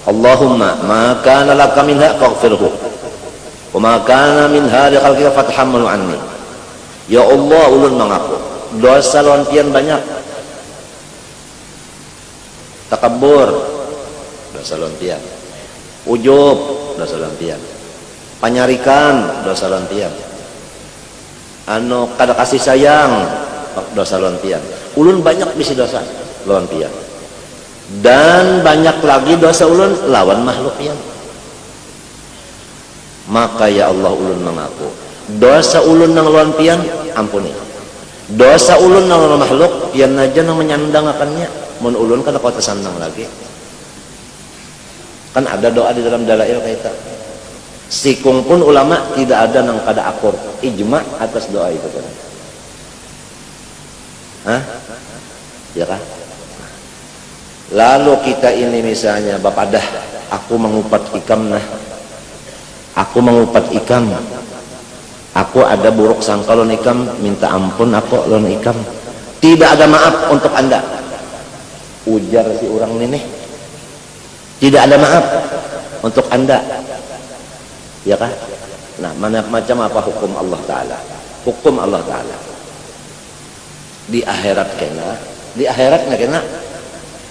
Allahumma ma kana laka minha faghfirhu wa ma kana minha li khalqika fathammalu anni. Ya Allah, ulun mengaku dosa lawan pian banyak. Takabur, dosa lawan pian. Ujub, dosa lawan pian. Panyarikan, dosa lawan pian. Kada kasih sayang, dosa lawan pian. Ulun banyak bisi dosa lawan pian. Dan banyak lagi dosa ulun lawan makhluk pian. Maka ya Allah, ulun mengaku dosa ulun nang lawan pian ampuni. Dosa ulun nang lawan makhluk pian aja nang menyandang akannya. Mun ulun kada kau tersandang lagi. Kan ada doa di dalam dalail kaita. Sikung pun ulama tidak ada nang kada akur ijma atas doa itu kan. Hah? Ya kan? Lalu kita ini misalnya bapak dah aku mengupat ikam nah. Aku mengupat ikam. Aku ada buruk sangka lawan ikam, minta ampun aku lawan ikam. Tidak ada maaf untuk Anda. Ujar si orang ini. Tidak ada maaf untuk Anda. Ya kan? Nah, macam apa hukum Allah Ta'ala? Hukum Allah Ta'ala di akhirat kena, di akhirat kena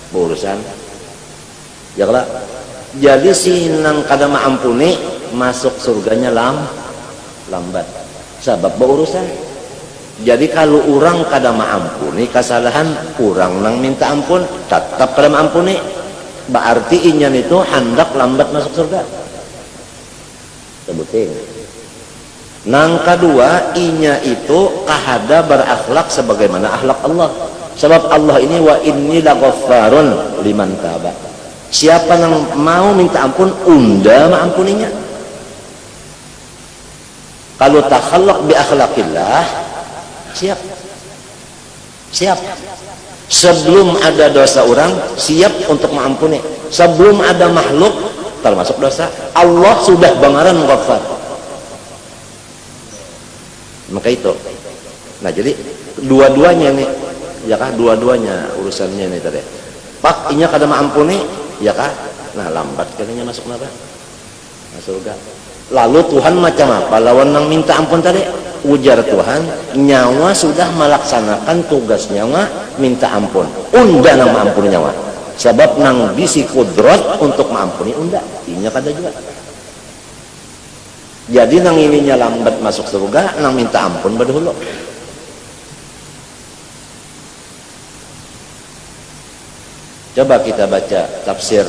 berurusan. Ya kan? Jadi si nang kada maampuni masuk surganya lambat. Sebab berurusan. Jadi kalau orang kada maampuni kesalahan, orang nang minta ampun tetap kada maampuni. Berarti inyan itu hendak lambat masuk surga. Sebutin. Nang kedua, inya itu kahada berakhlak sebagaimana akhlak Allah. Sebab Allah ini wa inni laghaffarun liman taba. Siapa yang mau minta ampun, unda maampuninya. Kalau takhallaq bi akhlaqillah, siap. Sebelum ada dosa orang, siap untuk mengampuni. Sebelum ada makhluk termasuk dosa, Allah sudah bangaran ghaffar. Maka itu. Nah, jadi dua-duanya nih, ya kah? Dua-duanya urusannya nih tadi. Pak, inya kada mengampuni, ya kah? Nah, lambat katanya masuk neraka. Masuk surga. Lalu Tuhan macam apa? Lawan nang minta ampun tadi. Ujar Tuhan, nyawa sudah melaksanakan tugas nyawa minta ampun. Unda nang mengampuni nyawa. Sebab nang bisi kudrat untuk mengampuni unda. Inya kada juga. Jadi nang ininya lambat masuk surga, nang minta ampun berdahulu. Coba kita baca tafsir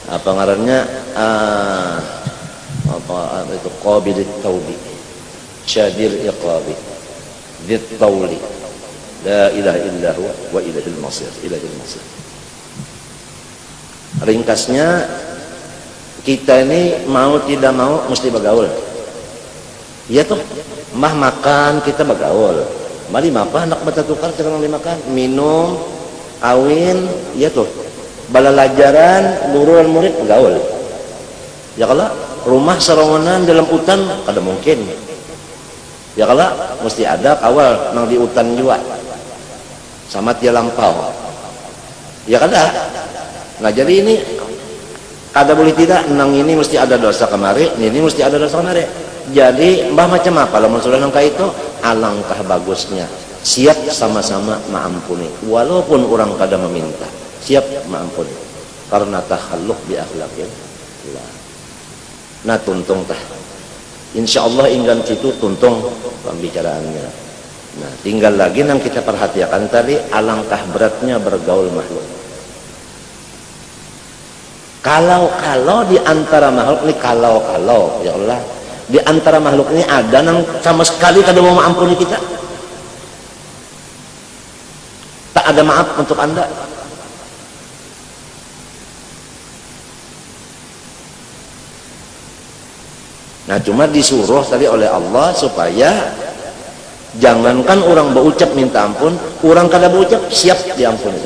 apa ngarannya apa itu qabilit taubi syadil iqabi dzit tauli la ilaha illa huwa wa ilahil masir. Ringkasnya, kita ini mau tidak mau mesti bergaul. Iya tuh, mah makan kita bergaul. Mari apa anak bata tukar sekarang makan, minum, kawin, iya tuh. Balalajaran, guru dan murid bergaul. Ya kalau rumah serongonan dalam hutan kada mungkin. Ya kalau mesti ada kawal nang di hutan juga. Sama dia lampau. Ya kada. Nah jadi ini kada boleh tidak, nang ini mesti ada dosa kemari, ini mesti ada dosa kemari. Jadi mbah macam apa lamun sudah nangka itu, alangkah bagusnya siap sama-sama maampuni walaupun orang kada meminta, siap maampuni karena takhalluq bi akhlaqil. Nah tuntung tah insyaallah inggan situ tuntung pembicaraannya. Nah tinggal lagi nang kita perhatikan tadi, alangkah beratnya bergaul makhluk. Kalau di antara makhluk ini, kalau ya Allah, di antara makhluk ini ada yang sama sekali kada mau mengampuni kita, tak ada maaf untuk Anda. Nah cuma disuruh tadi oleh Allah supaya jangankan orang berucap minta ampun, orang kada berucap siap diampuni.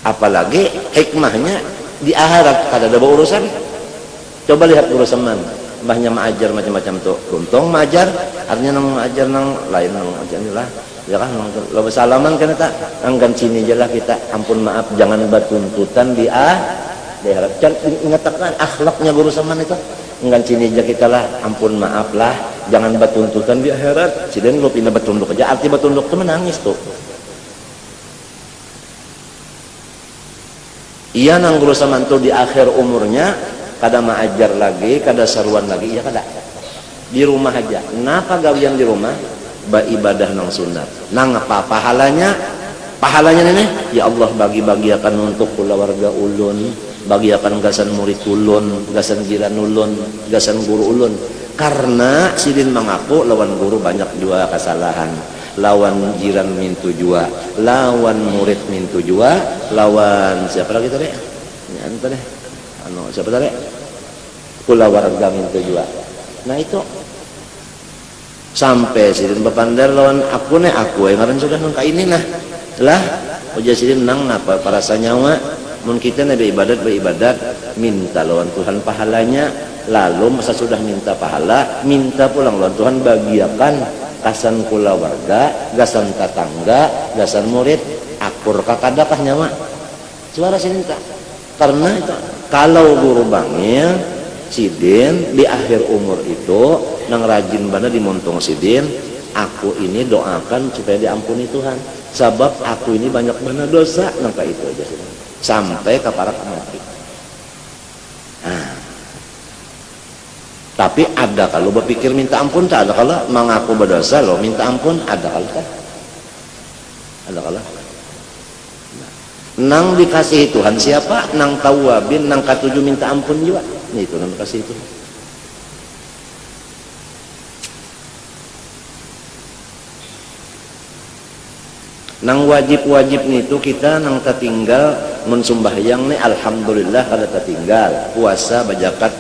Apalagi hikmahnya di akhirat kada ada urusan. Coba lihat urusan man, mbahnya mengajar macam-macam tuh. Tuntung mengajar, artinya nang mengajar nang lain nang ajarlah. Ya kan, lo bersalaman kan tak, angkan sini jelah kita ampun maaf, jangan bertuntutan di daerah ingatakan akhlaknya guru zaman itu ngan sini aja kita lah ampun maaf lah jangan batuntutan di akhirat siden lu pindah batunduk aja arti batunduk itu menangis tuh iya nang guru zaman tuh di akhir umurnya kada maajar lagi kada seruan lagi iya kada di rumah aja kenapa gawian di rumah beribadah nang sunat nang apa pahalanya nenek ya Allah bagi-bagiakan untuk keluarga ulun bagiakan gasan murid ulun gasan jiran ulun gasan guru ulun karena sidin mengaku lawan guru banyak jua kesalahan lawan jiran mintu jua lawan murid mintu jua lawan siapa lagi tadi ya anu tadi siapa tadi keluarga mintu jua nah itu sampai sidin bepandar lawan aku yang ngaran sudah nungka ini lah ujar sidin nang napa para sanyawa mun kita nabi beribadat minta lawan Tuhan pahalanya lalu masa sudah minta pahala minta pulang lawan Tuhan bagiakan kasan keluarga gasan tetangga gasan murid akur kakadakah nyawa suara sidin tak karena itu kalau guru bangil sidin di akhir umur itu nang rajin bana dimontong sidin aku ini doakan supaya diampuni Tuhan sebab aku ini banyak bana dosa nangka itu aja sidin sampai ke para mati. Nah, tapi ada kalau berpikir minta ampun, tak ada kalau mengaku berdosa lo minta ampun, ada kalau kan? Ada kalau? Nang dikasihi Tuhan siapa? Nang tawabin, nang katuju minta ampun juga. Nih itu nang dikasihi Tuhan. Nang wajib-wajib nih itu kita nang tertinggal mensumbahyang nih alhamdulillah kada tertinggal puasa bajakat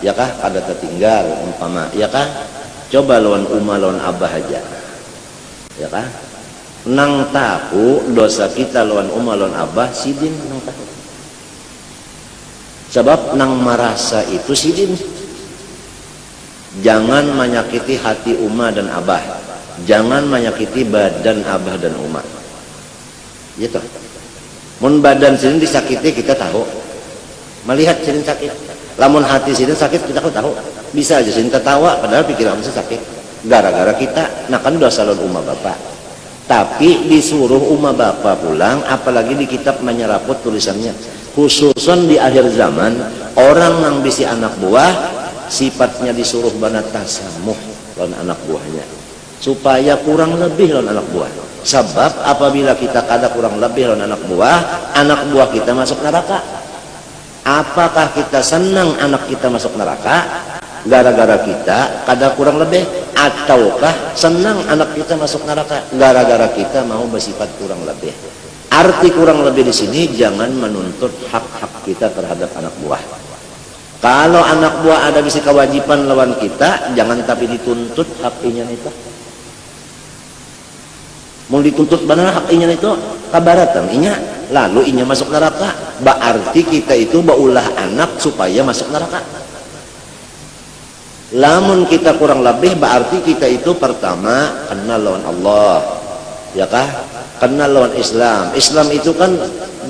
ya kah kada tertinggal umpama ya kah coba lawan lawan abah aja ya kah nang tahu dosa kita lawan lawan abah sidin nang tahu sebab nang merasa itu sidin jangan menyakiti hati dan abah jangan menyakiti badan abah dan gitu. Mun badan sidin disakiti kita tahu. Melihat sidin sakit. Lamun hati sidin sakit kita tahu. Bisa aja sidin tertawa padahal pikiran kita sakit. Gara-gara kita nah kan dosa lawan bapak. Tapi disuruh bapak pulang apalagi di kitab menyeraput tulisannya. Khususon di akhir zaman orang yang bisi anak buah sifatnya disuruh bana tasamuh lawan anak buahnya. Supaya kurang lebih lawan anak buah. Sebab apabila kita kada kurang lebih lawan anak buah kita masuk neraka. Apakah kita senang anak kita masuk neraka gara-gara kita kada kurang lebih, ataukah senang anak kita masuk neraka gara-gara kita mau bersifat kurang lebih? Arti kurang lebih di sini jangan menuntut hak-hak kita terhadap anak buah. Kalau anak buah ada bisi kewajiban lawan kita, jangan tapi dituntut hak-nya itu. Mau dituntut benar hak inya itu kabaratan inya lalu inya masuk neraka berarti kita itu baulah anak supaya masuk neraka lamun kita kurang lebih berarti kita itu pertama kenal lawan Allah ya kah kenal lawan Islam itu kan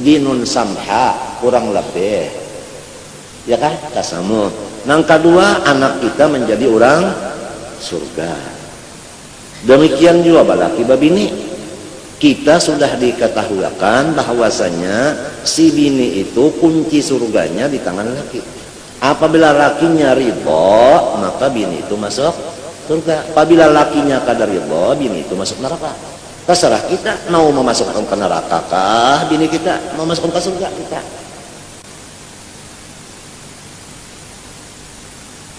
dinun samha kurang lebih ya kah tasamuh nang kedua anak kita menjadi orang surga demikian juga balaki babini kita sudah diketahuikan bahwasanya si bini itu kunci surganya di tangan laki. Apabila lakinya ridho, maka bini itu masuk surga. Apabila lakinya kada ridho, bini itu masuk neraka. Terserah kita mau memasukkan ke neraka kah bini kita, mau masukkan ke surga kita.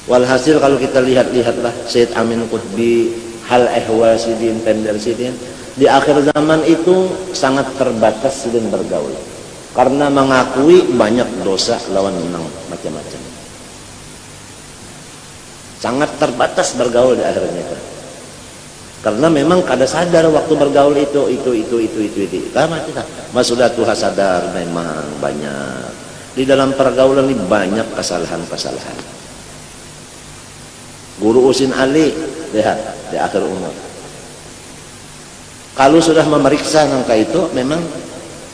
Walhasil kalau kita lihatlah Syed Amin Qutbi hal ehwal sidin tender sidin di akhir zaman itu sangat terbatas sidin bergaul karena mengakui banyak dosa lawan menang macam-macam sangat terbatas bergaul di akhirnya itu karena memang kada sadar waktu bergaul itu karena kita mas sudah Tuhan sadar memang banyak di dalam pergaulan ini banyak kesalahan-kesalahan. Guru Usin Ali lihat di akhir umur kalau sudah memeriksa nangka itu memang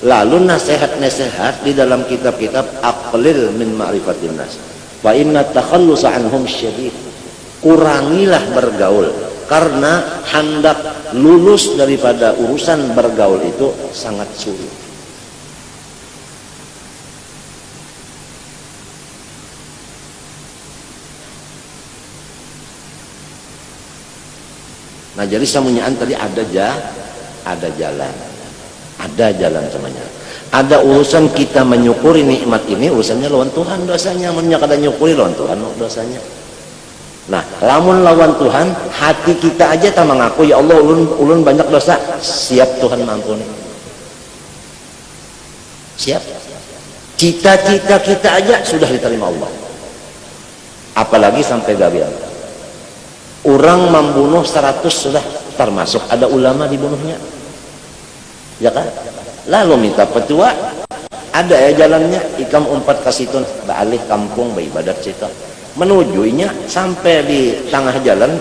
Lalu nasihat-nasihat di dalam kitab-kitab aqlil min ma'rifatin nas. Fa inna takhallusa anhum syadid. Kurangilah bergaul karena hendak lulus daripada urusan bergaul itu sangat sulit. Nah, jadi samunyaan tadi ada jalan semuanya. Ada urusan kita menyukuri nikmat ini, urusannya lawan Tuhan dosanya. Mennya kada nyukuri lawan Tuhan dosanya. Nah, lamun lawan Tuhan, hati kita aja tak mengaku, ya Allah, ulun banyak dosa, siap Tuhan mampuni. Siap. Cita-cita kita aja sudah diterima Allah. Apalagi sampai gagal. Orang membunuh 100 sudah termasuk ada ulama dibunuhnya. Ya kan? Lalu minta petua, ada ya jalannya, ikam umpat ke situ, baalih kampung beribadat situ. Menujunya sampai di tengah jalan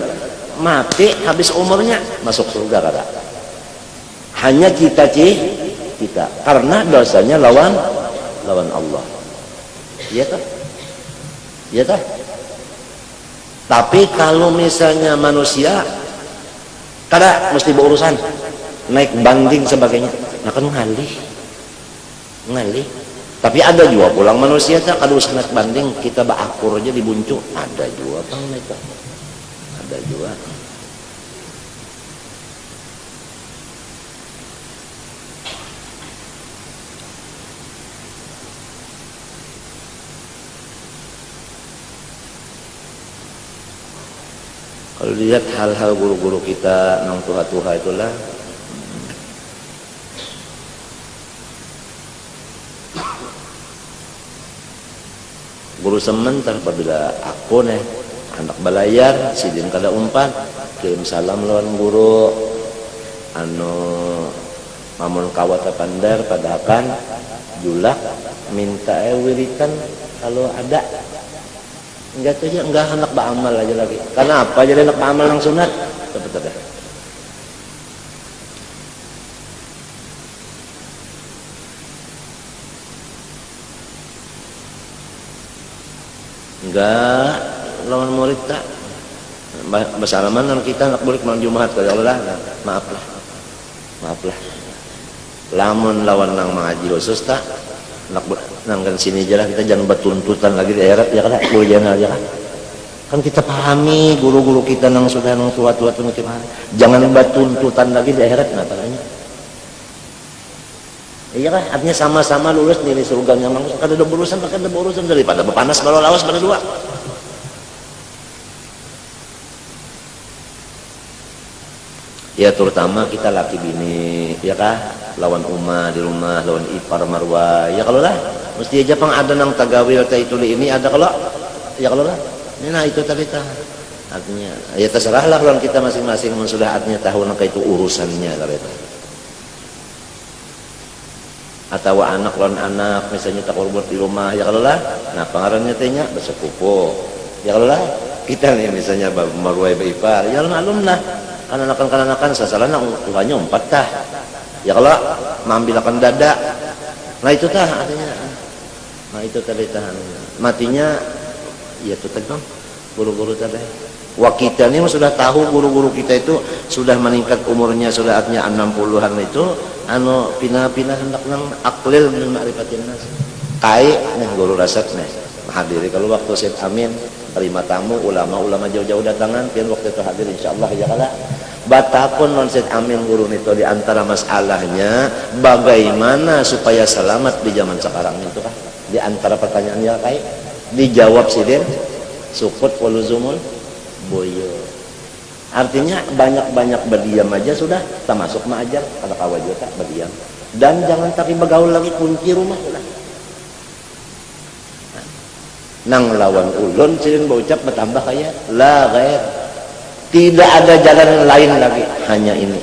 mati, habis umurnya masuk surga kada. Hanya kita karena dosanya lawan Allah. Iya tak? Iya tak? Tapi kalau misalnya manusia kada mesti berurusan naik banding sebagainya, nah kan ngalih. Tapi ada juga pulang manusia tak kada usah naik banding, kita baakur aja dibuncu, ada juga bang mereka, ada juga. Kalau lihat hal-hal guru-guru kita nang tuha-tuha itulah, guru sementar apabila aku nih anak balayar sidin kada umpat kirim salam lawan guru mamun kawat pandar padakan julak minta wiritan kalau ada. Enggak tuh ya, enggak anak beramal aja lagi. Karena apa? Jadi anak beramal yang sunat. Betul. Enggak lawan murid tak. Bersalaman kita anak murid malam Jumat kalau Allah, maaflah. Lamun lawan nang mengaji khusus tak. Nangkan sini aja lah, kita jangan bertuntutan lagi di akhirat ya kan, boleh jangan aja kan kita pahami guru-guru kita nang sudah nang tua-tua tuh jangan bertuntutan lagi di akhirat. Nah palanya iya kan, artinya sama-sama lulus nilai surganya mang kada ada berurusan daripada berpanas baru lawas pada dua. Ya terutama kita laki bini ya kah, lawan umah di rumah, lawan ipar marwah ya kalau lah mesti aja pang ada nang tagawil ta itu ini ada kalau ya kalau lah nah itu tadi artinya ya terserahlah lawan kita masing-masing sudah artinya tahu nang itu urusannya kalau itu. Atau anak lawan anak misalnya tak korban di rumah ya kalau lah, nah pengarannya tanya bersepupu ya kalau lah kita nih misalnya marwah ipar ya alun lah kan sasaran tuhannya 4 tah ya kalau mengambilkan dada, nah itu tah artinya, nah itu tadi tahan matinya ya itu tadi bang guru-guru tadi wah kita ini sudah tahu guru-guru kita itu sudah meningkat umurnya sudah artinya 60-an itu pindah-pindah hendak nang aklil min ma'rifatin nas kai nih guru rasat nih hadiri kalau waktu Syed Amin terima tamu ulama jauh-jauh datangan pian waktu itu hadir insyaallah ya kala batapun non Syed Amin guru itu di antara masalahnya bagaimana supaya selamat di zaman sekarang itu kan di antara pertanyaannya kai dijawab sidin sukut waluzumul boyo artinya banyak-banyak berdiam aja sudah termasuk mengajar kada kawajud tak berdiam dan jangan tapi bergaul lagi kunci rumah sudah. Nang lawan ulun silin berucap bertambah kaya la ghair, tidak ada jalan lain lagi hanya ini.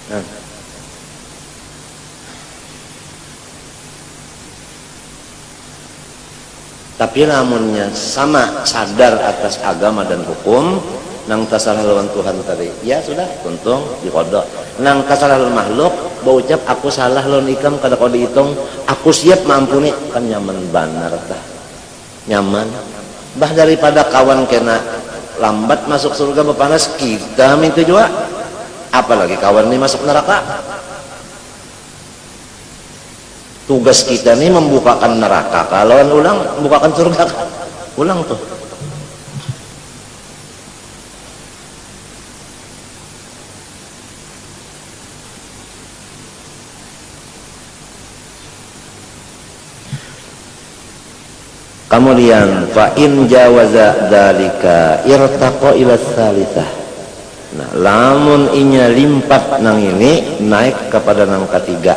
Nah. Tapi lamunnya sama sadar atas agama dan hukum, nang tasalah lawan Tuhan tadi, ya sudah, untung dikodok. Nang tasalah lawan makhluk, baucap aku salah lawan ikam kada kau dihitung, aku siap mampuni, kan nyaman banar tah, nyaman. Bah daripada kawan kena lambat masuk surga bepanas, kita minta juga, apalagi kawan ini masuk neraka. Tugas kita nih membukakan neraka, kalau ulang membukakan surga, ulang tuh. Kemudian fa in jawaza dzalika irtaqa ila tsalitsah. Nah, lamun inya limpat nang ini naik kepada nang ketiga.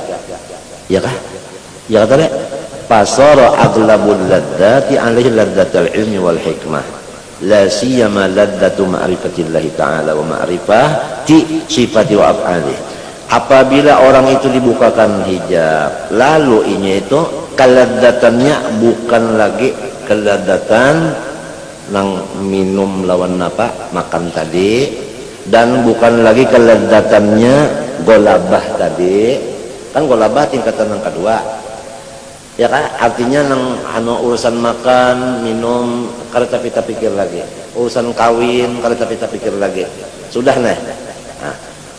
Ya kah? Ya kata le, fasara aghlabul ladzati alaihi ladzatul ilmi wal hikmah. La siyama ladzatu ma'rifatillahi ta'ala wa ma'rifati sifati wa af'ali. Apabila orang itu dibukakan hijab, lalu inya itu keladatannya bukan lagi keladatan nang minum lawan apa makan tadi, dan bukan lagi keladatannya golabah tadi, kan golabah tingkatan yang kedua ya kan, artinya nang urusan makan minum kada tapi pikir lagi, urusan kawin kada tapi pikir lagi, sudah nah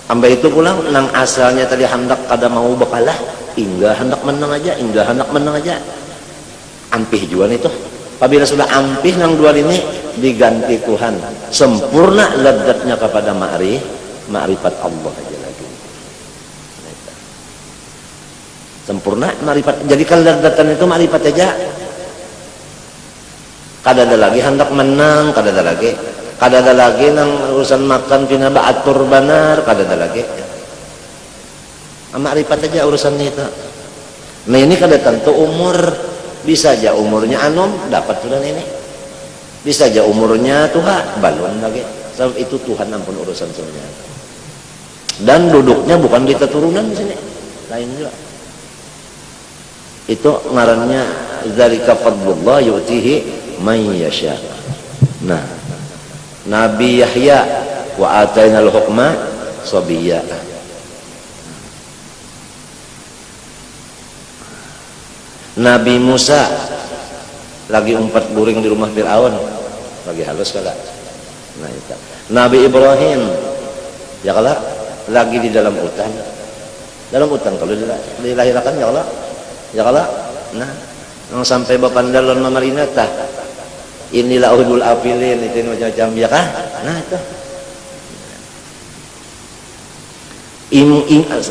ambil itu pulang nang asalnya tadi hendak kada mau bekalah, hingga hendak menang aja, ampih juga itu. Apabila sudah ampih nang dua ini diganti Tuhan, sempurna lezatnya kepada ma'rifat Allah aja lagi. Sempurna ma'rifat. Jadi kalau lezatan itu ma'rifat aja. Kada ada lagi hendak menang, kada ada lagi nang urusan makan pina baatur banar, kada ada lagi. Ma'rifat aja urusan itu. Nah ini kada tentu umur, bisa aja umurnya anom dapat sudah ini, bisa aja umurnya tua balon lagi. Sebab itu Tuhan ampun urusan semuanya. Dan duduknya bukan di keturunan di sini, lain juga. Itu ngarannya dzalika fadlullah yu'tihi man yasha. Nah, Nabi Yahya wa atainal hukma sabiyya. Nabi Musa lagi umpat buring di rumah Fir'aun, lagi halus kala. Nah, itu. Nabi Ibrahim ya kala lagi di dalam hutan. Dalam hutan kalau dilahirkan ya kala. Nah, sampai bapandalon mamarinata. Inilah uhudul afilin, itu macam-macam ya kah? Nah, itu.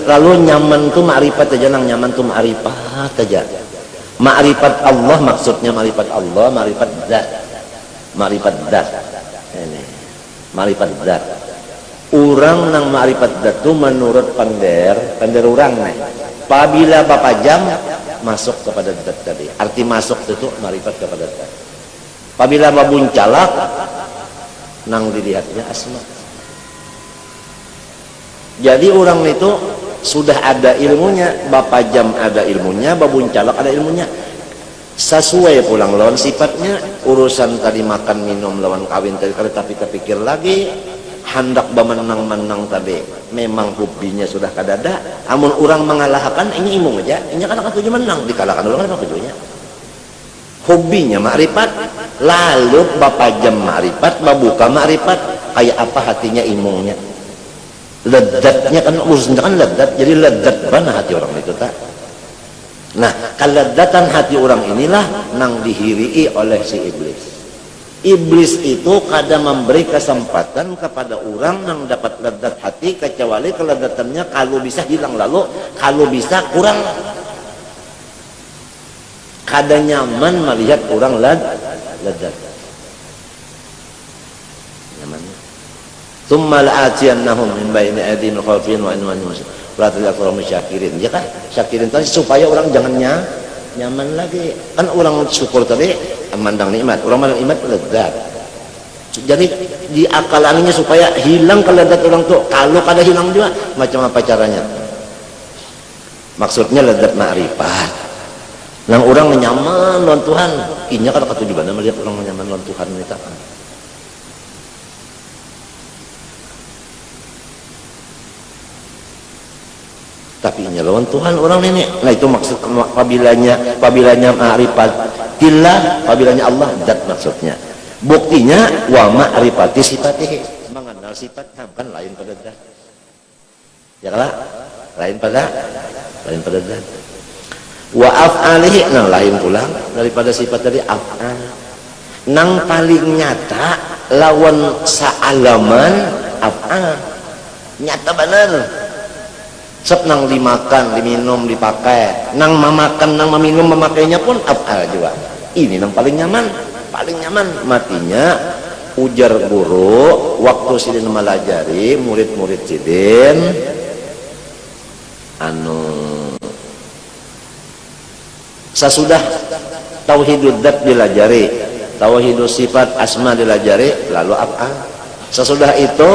Lalu nyaman tuh ma'rifat aja, nang nyaman tuh ma'rifat aja. Ma'rifat Allah maksudnya ma'rifat Allah, ma'rifat zat. Ma'rifat zat. Ini. Ma'rifat zat. Orang nang ma'rifat zat itu menurut pander orang nih. Apabila Bapak jam masuk kepada zat tadi. Arti masuk itu ma'rifat kepada zat. Apabila babun calak nang dilihatnya asma. Jadi orang itu sudah ada ilmunya, bapak jam ada ilmunya, babun calak ada ilmunya, sesuai pulang lawan sifatnya. Urusan tadi makan minum lawan kawin tadi tapi pikir lagi, hendak bemenang-menang tadi memang hobinya sudah kadada. Amun orang mengalahkan ini imung aja, ini kan akan tujuh menang, dikalahkan orang apa tujuannya? Hobinya makrifat, lalu bapak jam makrifat, babuka makrifat, kayak apa hatinya imungnya. Lezatnya kan urusannya kan lezat, jadi lezat mana hati orang itu tak. Nah, kelezatan hati orang inilah nang dihirii oleh si iblis. Iblis itu kadang memberi kesempatan kepada orang nang dapat lezat hati, kecuali kelezatannya kalau bisa hilang, lalu kalau bisa kurang. Kadang nyaman melihat orang lezat. Nyamannya. Tsumma la'atiyannahum min baini aydihim khalfihim wa an yaminin wa la tadhkuru syakirin. Ya kan? Syakirin tadi supaya orang jangan nyaman lagi. Kan orang syukur tadi memandang nikmat, orang memandang nikmat lezat. Jadi diakalannya supaya hilang kelezat orang tuh. Kalau kada hilang juga macam apa caranya? Maksudnya lezat ma'rifat. nang orang nyaman lawan Tuhan inya kada katujuan melihat orang nyaman lawan Tuhan kita. Tapi inya lawan Tuhan orang nenek. Nah itu maksud pabilanya ma'rifat tillah, pabilanya Allah zat maksudnya. Buktinya wa ma'rifati sifatihi, mengenal sifat kan lain pada zat. Ya kalah? Lain pada zat. Wa af'alihi nah lain pulang daripada sifat tadi af'al. Nang paling nyata lawan saalaman af'al. Nyata benar. Sep nang dimakan, diminum, dipakai, nang memakan, nang meminum, memakainya pun af'al juga. Ini nang paling nyaman matinya ujar guru waktu sidin melajari murid-murid sidin sesudah tauhidud dzat dilajari, tauhidus sifat asma dilajari, lalu af'al. Sesudah itu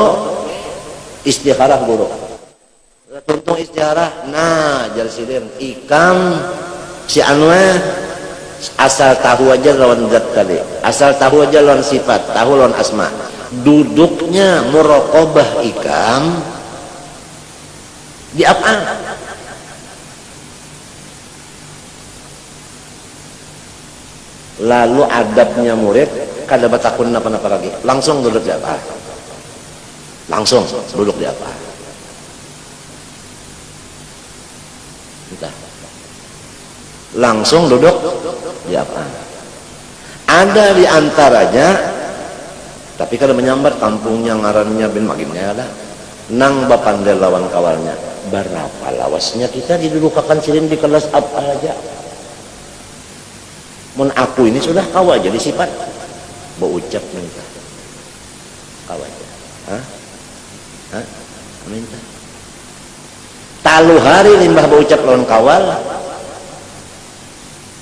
istikharah guru. Tuntung istiarah, nah jalsidin ikam si anwa asal tahu aja lawan zat tadi, asal tahu aja lawan sifat, tahu lawan asma. Duduknya muraqabah ikam di af'al. Lalu adabnya murid kada batakun apa-apa lagi, langsung duduk di af'al, langsung duduk di af'al. Langsung duduk di apa? Ada di antaranya, tapi kalau menyambar kampungnya ngarannya bin maginnya ada nang bapandel lawan kawalnya. Berapa lawasnya kita didudukakan silin di kelas apa aja. Mun aku ini sudah kau aja di sifat, berucap minta, kau aja, minta. Talu hari limbah berucap lawan kawal.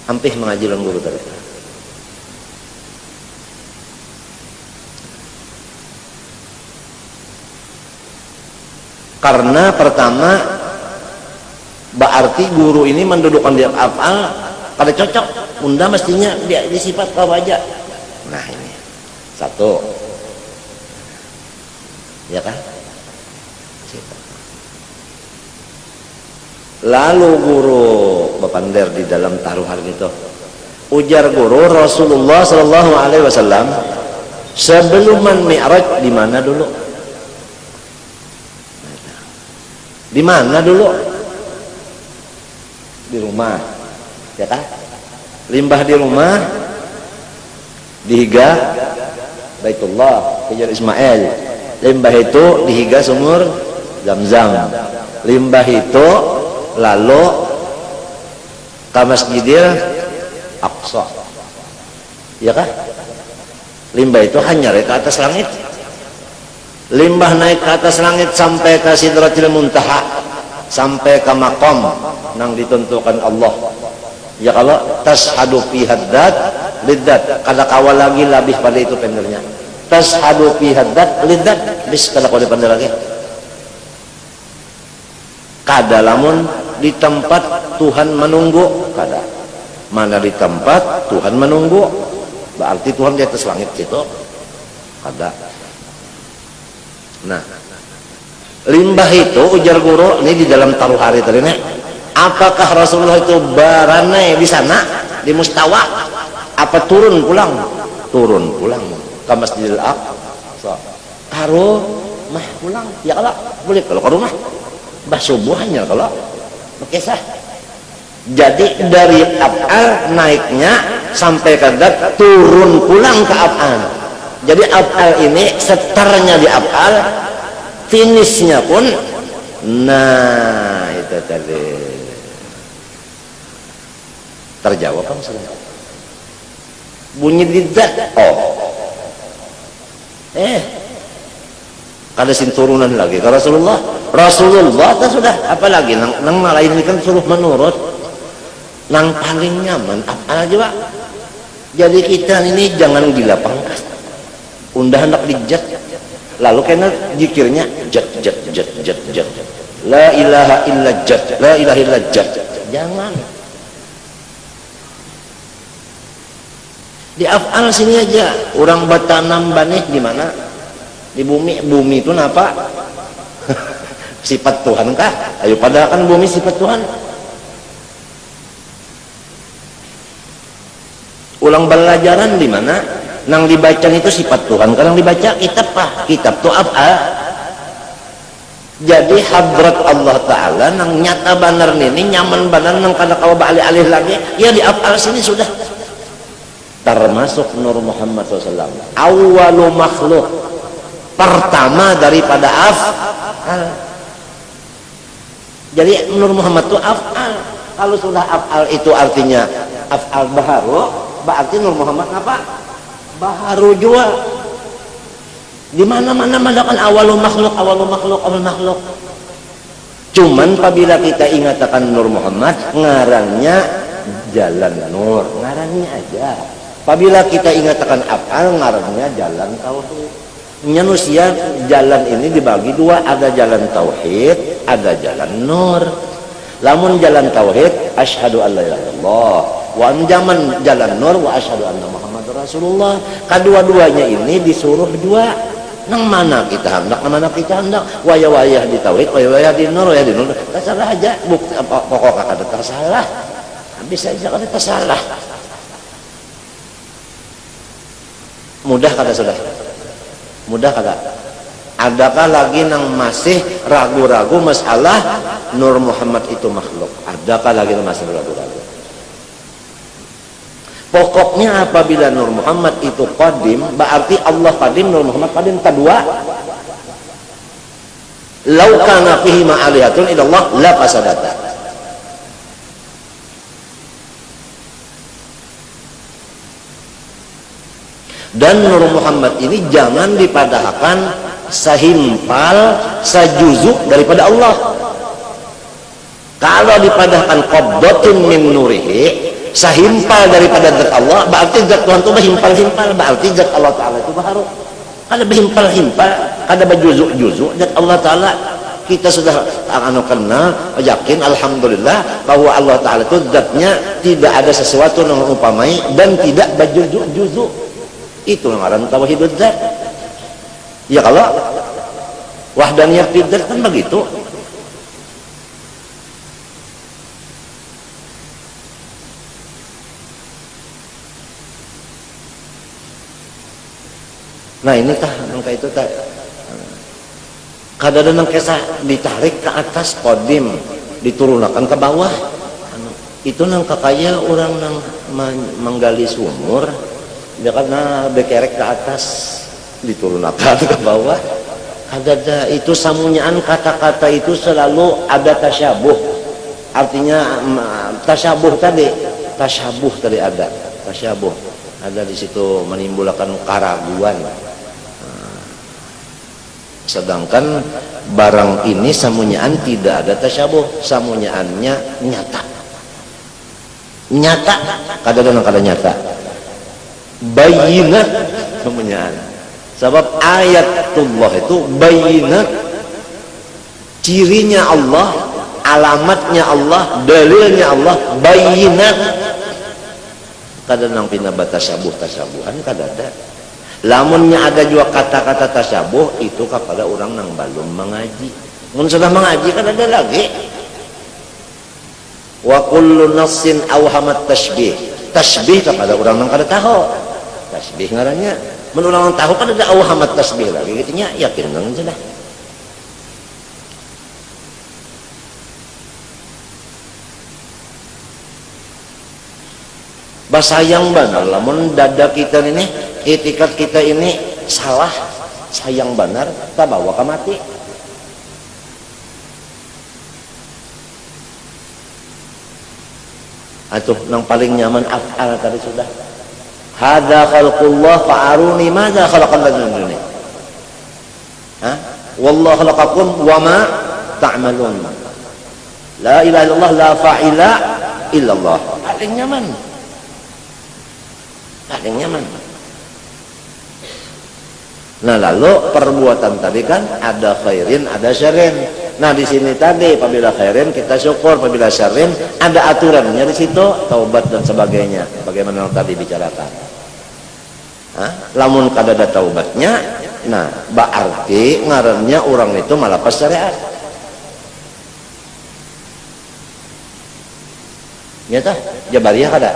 Hampir mengaji lawan guru tadi. Karena pertama berarti guru ini mendudukkan dia af'al pada cocok. Unda mestinya dia disifat kau aja. Nah ini satu, ya kan? Lalu guru bepander di dalam taruhan itu ujar guru Rasulullah Sallallahu Alaihi Wasallam sebelum mi'raj di mana dulu? Di mana dulu? Di rumah, ya kan? Limbah di rumah, dihiga Baitullah, kejar Ismail. Limbah itu dihiga sumur Zam-Zam. Limbah itu lalu ke Masjidil Aqsa, ya kan? Limbah itu hanya naik ke atas langit. Limbah naik ke atas langit sampai ke Sidratil Muntaha, sampai ke maqam nang ditentukan Allah. Ya kalau tashhadu fi haddad lidat, kada kawal lagi lebih pada itu pendernya. Tashhadu fi haddad lidat, bis kada kau dipandai lagi. Kada lamun di tempat Tuhan menunggu, kada. Mana di tempat Tuhan menunggu, berarti Tuhan di atas langit gitu, kada. Nah, limbah itu ujar guru ini di dalam taruh hari tadi nih. Apakah Rasulullah itu baranai di sana di mustawa? Apa turun pulang? Turun pulang ke Masjidil Aqsa. Taruh mah pulang, ya kalau boleh kalau ke rumah. Bah subuhnya kalau kisah. Jadi dari af'al naiknya sampai ke zat, turun pulang ke af'al. Jadi af'al ini setarnya di af'al, finishnya pun nah itu tadi terjawab kan sudah. Bunyi di zat, kada sin turunan lagi ke Rasulullah itu sudah apalagi nang lain ini kan suruh menurut nang paling nyaman apa aja Pak. Jadi kita ini jangan gila pangkas, undah hendak dijat lalu kena zikirnya jat la ilaha illa jat, la ilaha illa jat, jangan Di af'al sini aja. Orang bertanam banih di mana? Di bumi. Bumi itu apa? Sifat Tuhan kah? Ayo, padahal kan bumi sifat Tuhan. Ulang belajaran di mana? Nang dibaca itu sifat Tuhan. Kadang dibaca kitab apa? Kitab tu af'al. Jadi hadrat Allah Ta'ala nang nyata banar ini nyaman banar nang kada kawa balik-alih lagi ya di af'al sini sudah termasuk Nur Muhammad SAW awalu makhluk pertama daripada af'al. Jadi Nur Muhammad itu af'al. Kalau sudah af'al itu artinya af'al baharu, berarti Nur Muhammad apa? Baharu juga. Di mana-mana madakan awalu makhluk, awalu makhluk, awal makhluk. Cuman apabila kita ingat akan Nur Muhammad, ngarannya jalan nur, ngarannya aja. Apabila kita ingat akan af'al, ngarannya jalan tauhid. Manusia jalan ini dibagi dua, ada jalan tauhid, ada jalan nur. Lamun jalan tauhid, asyhadu an la ilaha illallah. Wa zaman jalan nur wa asyhadu anna Muhammadar Rasulullah. Kedua-duanya ini disuruh dua. Nang mana kita hendak, nang mana kita hendak. Wayah-wayah di tauhid, wayah-wayah di nur, wayah di nur. Tersalah aja, pokok kada tersalah. Bisa aja kada tersalah. Mudah kada sudah? Mudah kada? Adakah lagi nang masih ragu-ragu masalah Nur Muhammad itu makhluk? Adakah lagi nang masih ragu-ragu? Pokoknya apabila Nur Muhammad itu qadim, berarti Allah qadim, Nur Muhammad qadim. Kedua, lau kana fihi ma'alihatun ilallah la fasadata. Dan Nur Muhammad ini jangan dipadahkan sehimpal, sejuzuk daripada Allah. Kalau dipadahkan qabdatun min nurihi, sehimpal daripada zat Allah, berarti zat Tuhan itu berhimpal-himpal, berarti zat Allah Ta'ala itu baharu. Kada berhimpal-himpal, kada berjuzuk-juzuk, zat Allah Ta'ala kita sudah kenal, yakin, alhamdulillah bahwa Allah Ta'ala itu zatnya tidak ada sesuatu yang upamai dan tidak berjuzuk-juzuk. Itu ngaran tauhidul zat. Ya kalau wahdaniyah fid zat kan begitu. Nah ini tah nangka itu tah kadang nang kesah ditarik ke atas kodim diturunkan ke bawah itu nang kakaya orang nang menggali sumur dia karena bekerek ke atas diturunkan ke bawah ada itu samunyaan kata-kata itu selalu ada tasyabuh artinya tasyabuh tadi ada tasyabuh ada di situ menimbulkan keraguan. Sedangkan barang ini samunyaan tidak ada tasyabuh, samunyaannya nyata kadang-kadang kada nyata bayinat samunyaan sebab ayatullah itu bayinat cirinya Allah, alamatnya Allah, dalilnya Allah bayinat. Kadang pina tasyabuhan kada ada. Lamunnya ada juga kata-kata tasyabuh itu kepada orang yang belum mengaji. Mun sudah mengaji kan ada lagi. Wa kullu nassin awhamat tashbih. Tashbih kepada orang yang kada tahu. Tashbih ngarannya. Mun orang yang tahu kan ada awhamat tashbih lagi. Gitu nya yakin nang sudah. Basayang benar lamun dada kita ini itikat kita ini salah sayang benar tak bawa ke mati. Atuh nang paling nyaman af'al tadi sudah hadza khalqullah fa'aruni madza khalaqal ladzina dunia wallahu khalaqakum wa ma ta'malun la ilaha illallah la fa'ila illallah paling nyaman. Nah lalu perbuatan tadi kan ada khairin, ada syarrin. Nah di sini tadi apabila khairin kita syukur, apabila syarrin ada aturannya di situ, taubat dan sebagainya. Bagaimana yang tadi bicarakan. Lamun kadada taubatnya, nah berarti ngarannya orang itu malapas syariat. Ya tah, Jabariyah kada.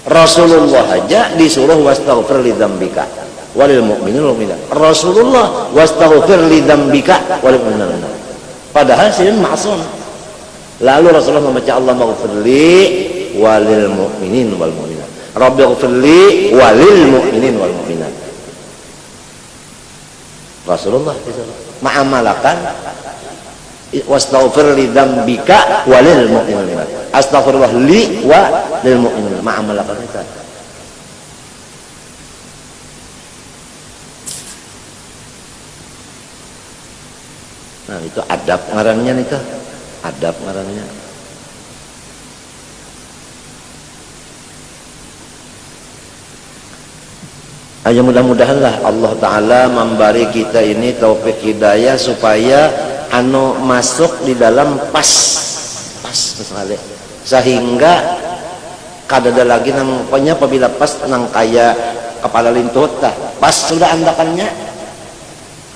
Rasulullah aja disuruh wastaghfir li dzambika walil mu'minin wal mu'minat. Rasulullah wastaghfir li dzambika walil mu'minat. Padahal sieun maksum. Lalu Rasulullah membaca Allah maghfirli walil mu'minin wal mu'minat. Rabbighfirli walil mu'minin wal mu'minat. Rasulullah ma'amalakan wastaghfir li dzambika walil mu'minin. Astaghfirullah li wa lil mu'minin. Ma'amalakan itu. Nah, itu adab ngarannya nih tuh. Adab ngarannya. Ayo mudah-mudahanlah Allah Ta'ala memberi kita ini taufik hidayah supaya masuk di dalam pas misalnya, sehingga kadada lagi namanya apabila pas nang kaya kepala lintut pas sudah andakannya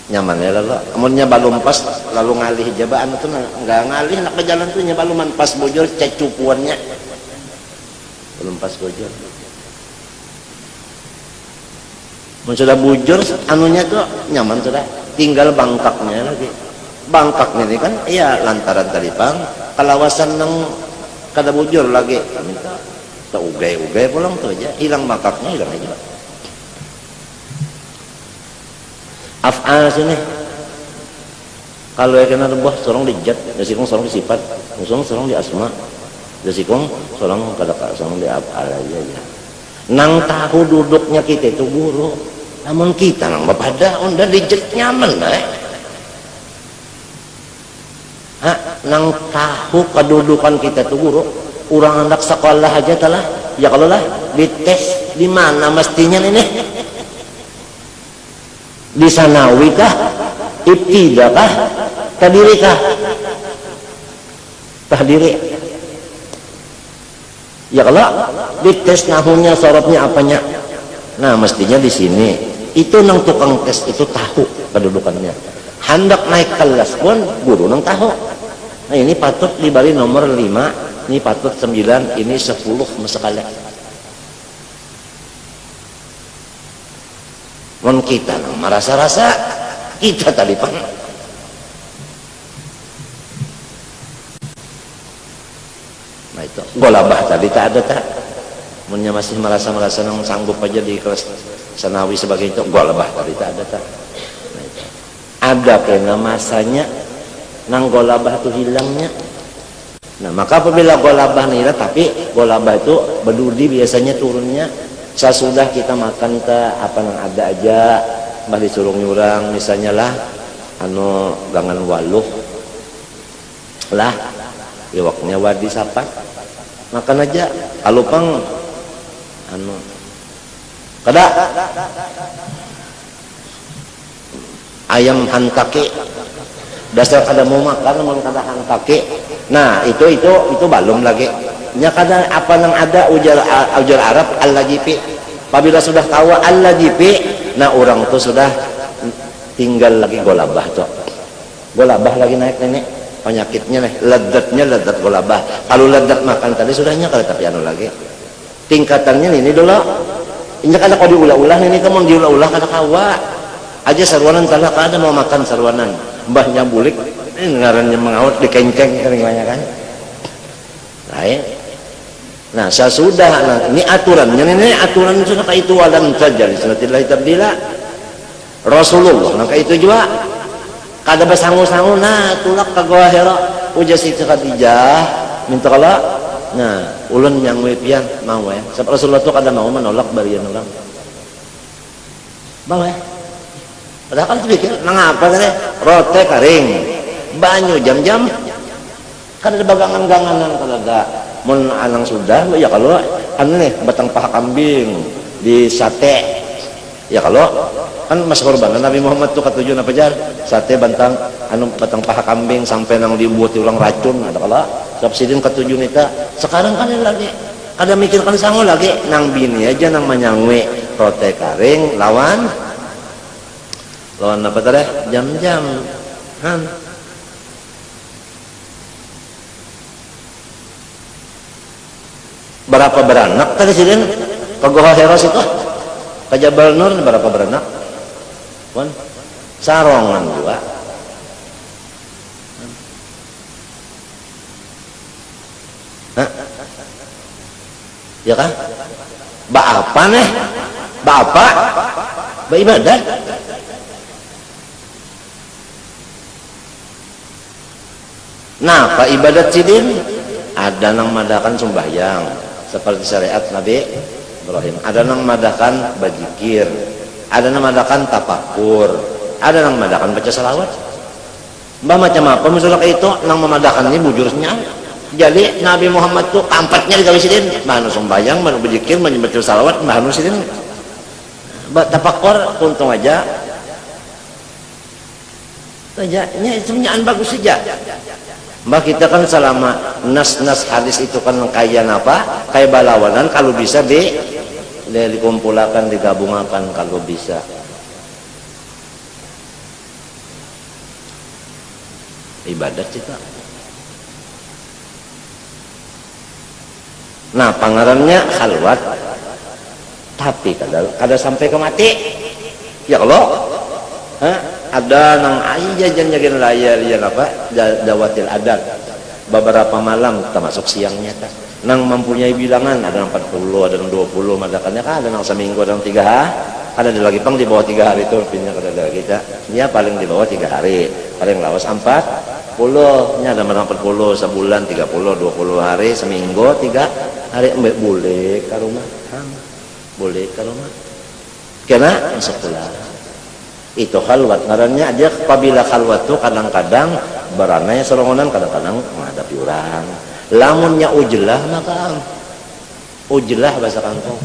nyaman ya lalu amunnya balum pas lalu ngalih jabaan itu nggak ngalih nak ke jalan tuh nya baluman pas bojor cecupuannya belum pas bojor. Sudah bujur anunya tuh nyaman sudah, tinggal bangkaknya lagi. Bangkaknya ini kan iya lantaran talipang kalawasan nang kada bujur lagi minta tak ugai pulang tuh aja hilang bangkaknya hilang aja. Af'al sini kalau ya kena rebah sorong dijat jasikong sorong disifat sorong di asma jasikong sorong kada sorong di af'al aja ya. Nang tahu duduknya kita itu guru, namun kita nang bapada onda dijat nyaman nang tahu kedudukan kita itu guru, orang anak sekolah aja telah ya kalau lah dites di mana mestinya ini di sanawi kah, ibtidah kah, tadiri kah, tahdiri. Ya kalau dites nahunya sorobnya apanya, nah mestinya di sini itu nang tukang tes itu tahu kedudukannya. Hendak naik kelas pun guru nang tahu. Nah ini patut diberi nomor 5, ini patut 9, ini 10 sekali. Mon kita nang merasa-rasa kita tadi pan. Nah itu golabah tadi tak ada tak. Munnya masih merasa nang sanggup aja di kelas sanawi sebagai itu golabah tadi tak ada tak. Nah, itu. Ada kena masanya nang golabah itu hilangnya. Nah maka apabila golabah nila tapi golabah itu berdudi biasanya turunnya sesudah kita makan apa nang ada aja balik suruh nyurang misalnya lah gangan waluh lah iwaknya wadi sapat makan aja kalau pang kada ayam hantake dasar kada mau makan namun kada hantake nah itu balum lagi nya kada apa nang ada ujar Arab al-lajipi apabila sudah tahu al-lajipi nah orang tuh sudah tinggal lagi golabah tuh golabah lagi naik nenek penyakitnya nih ledat golabah kalau ledat makan tadi sudahnya kada tapi lagi tingkatannya ini dulu ini kada kau diulah-ulah ini kamu diulah-ulah kada kawa aja sarwanan talah kada mau makan sarwanan mbahnya bulik ini ngarannya mengaut dikenceng kan banyak kan lain. Nah sesudah ini aturannya ini aturan sudah kayak itu walam tajal sunnatillah tabdila Rasulullah nah kayak itu juga kada basangu-sangu nah tulak ka goa hera ujas itu Khadijah minta kala nah ulun yang wepian mau ya sebab Rasulullah itu kada mau menolak barian orang mau ya padahal kan pikir nang apa tadi rote karing banyu jam-jam kan ada bagangan-ganganan kalau ada mun anang sudah ya kalau nih batang paha kambing di sate ya kalau kan mas korban Nabi Muhammad tuh ketujuh apa jar sate batang batang paha kambing sampai nang dibuat ulang racun ada kalau subsidin ketujuh nita sekarang kan lagi kada mikirkan sangu lagi nang bini aja nang manyangwe rote karing lawan apa tadi? Jam-jam han. Berapa beranak tadi sidin ke Goa Heros itu ke Jabal Nur berapa beranak pun sarongan juga hah? Ya kan apa nih bapak beribadat nah pak ibadat sidin ada nang madakan sembahyang seperti syariat Nabi Ibrahim, ada nang madakan bajikir, ada nang madakan tapakur, ada nang madakan baca salawat. Mbah macam apa misalnya itu nang memadakan ini bujurnya. Jadi Nabi Muhammad tuh kampatnya di sidin, mana sembahyang, mana bajikir, mana baca salawat, mana sidin. Tapakur untung aja. Nya itu nyaan bagus saja. Mbak kita kan selama nas-nas hadis itu kan kayak apa? Kayak balawanan kalau bisa dikumpulkan, digabungkan kalau bisa. Ibadat kita. Nah, pangarannya khalwat. Tapi kada sampai ke mati. Ya Allah. Ada nang aja jangan layar ya apa dawatil adat beberapa malam termasuk siangnya kan nang mempunyai bilangan ada 40 ada 20 madakannya kan ada nang seminggu ada 3 hari ada lagi pang di bawah 3 hari itu pinnya kada kita dia paling di bawah 3 hari paling lawas 40 nya ada 40 sebulan 30 20 hari seminggu 3 hari boleh ke rumah boleh ke rumah kena masuk pulang itu khalwat ngarannya dia apabila khalwat tuh kadang-kadang beranai sorongonan kadang-kadang menghadapi orang lamunnya ujlah maka ujlah bahasa kampung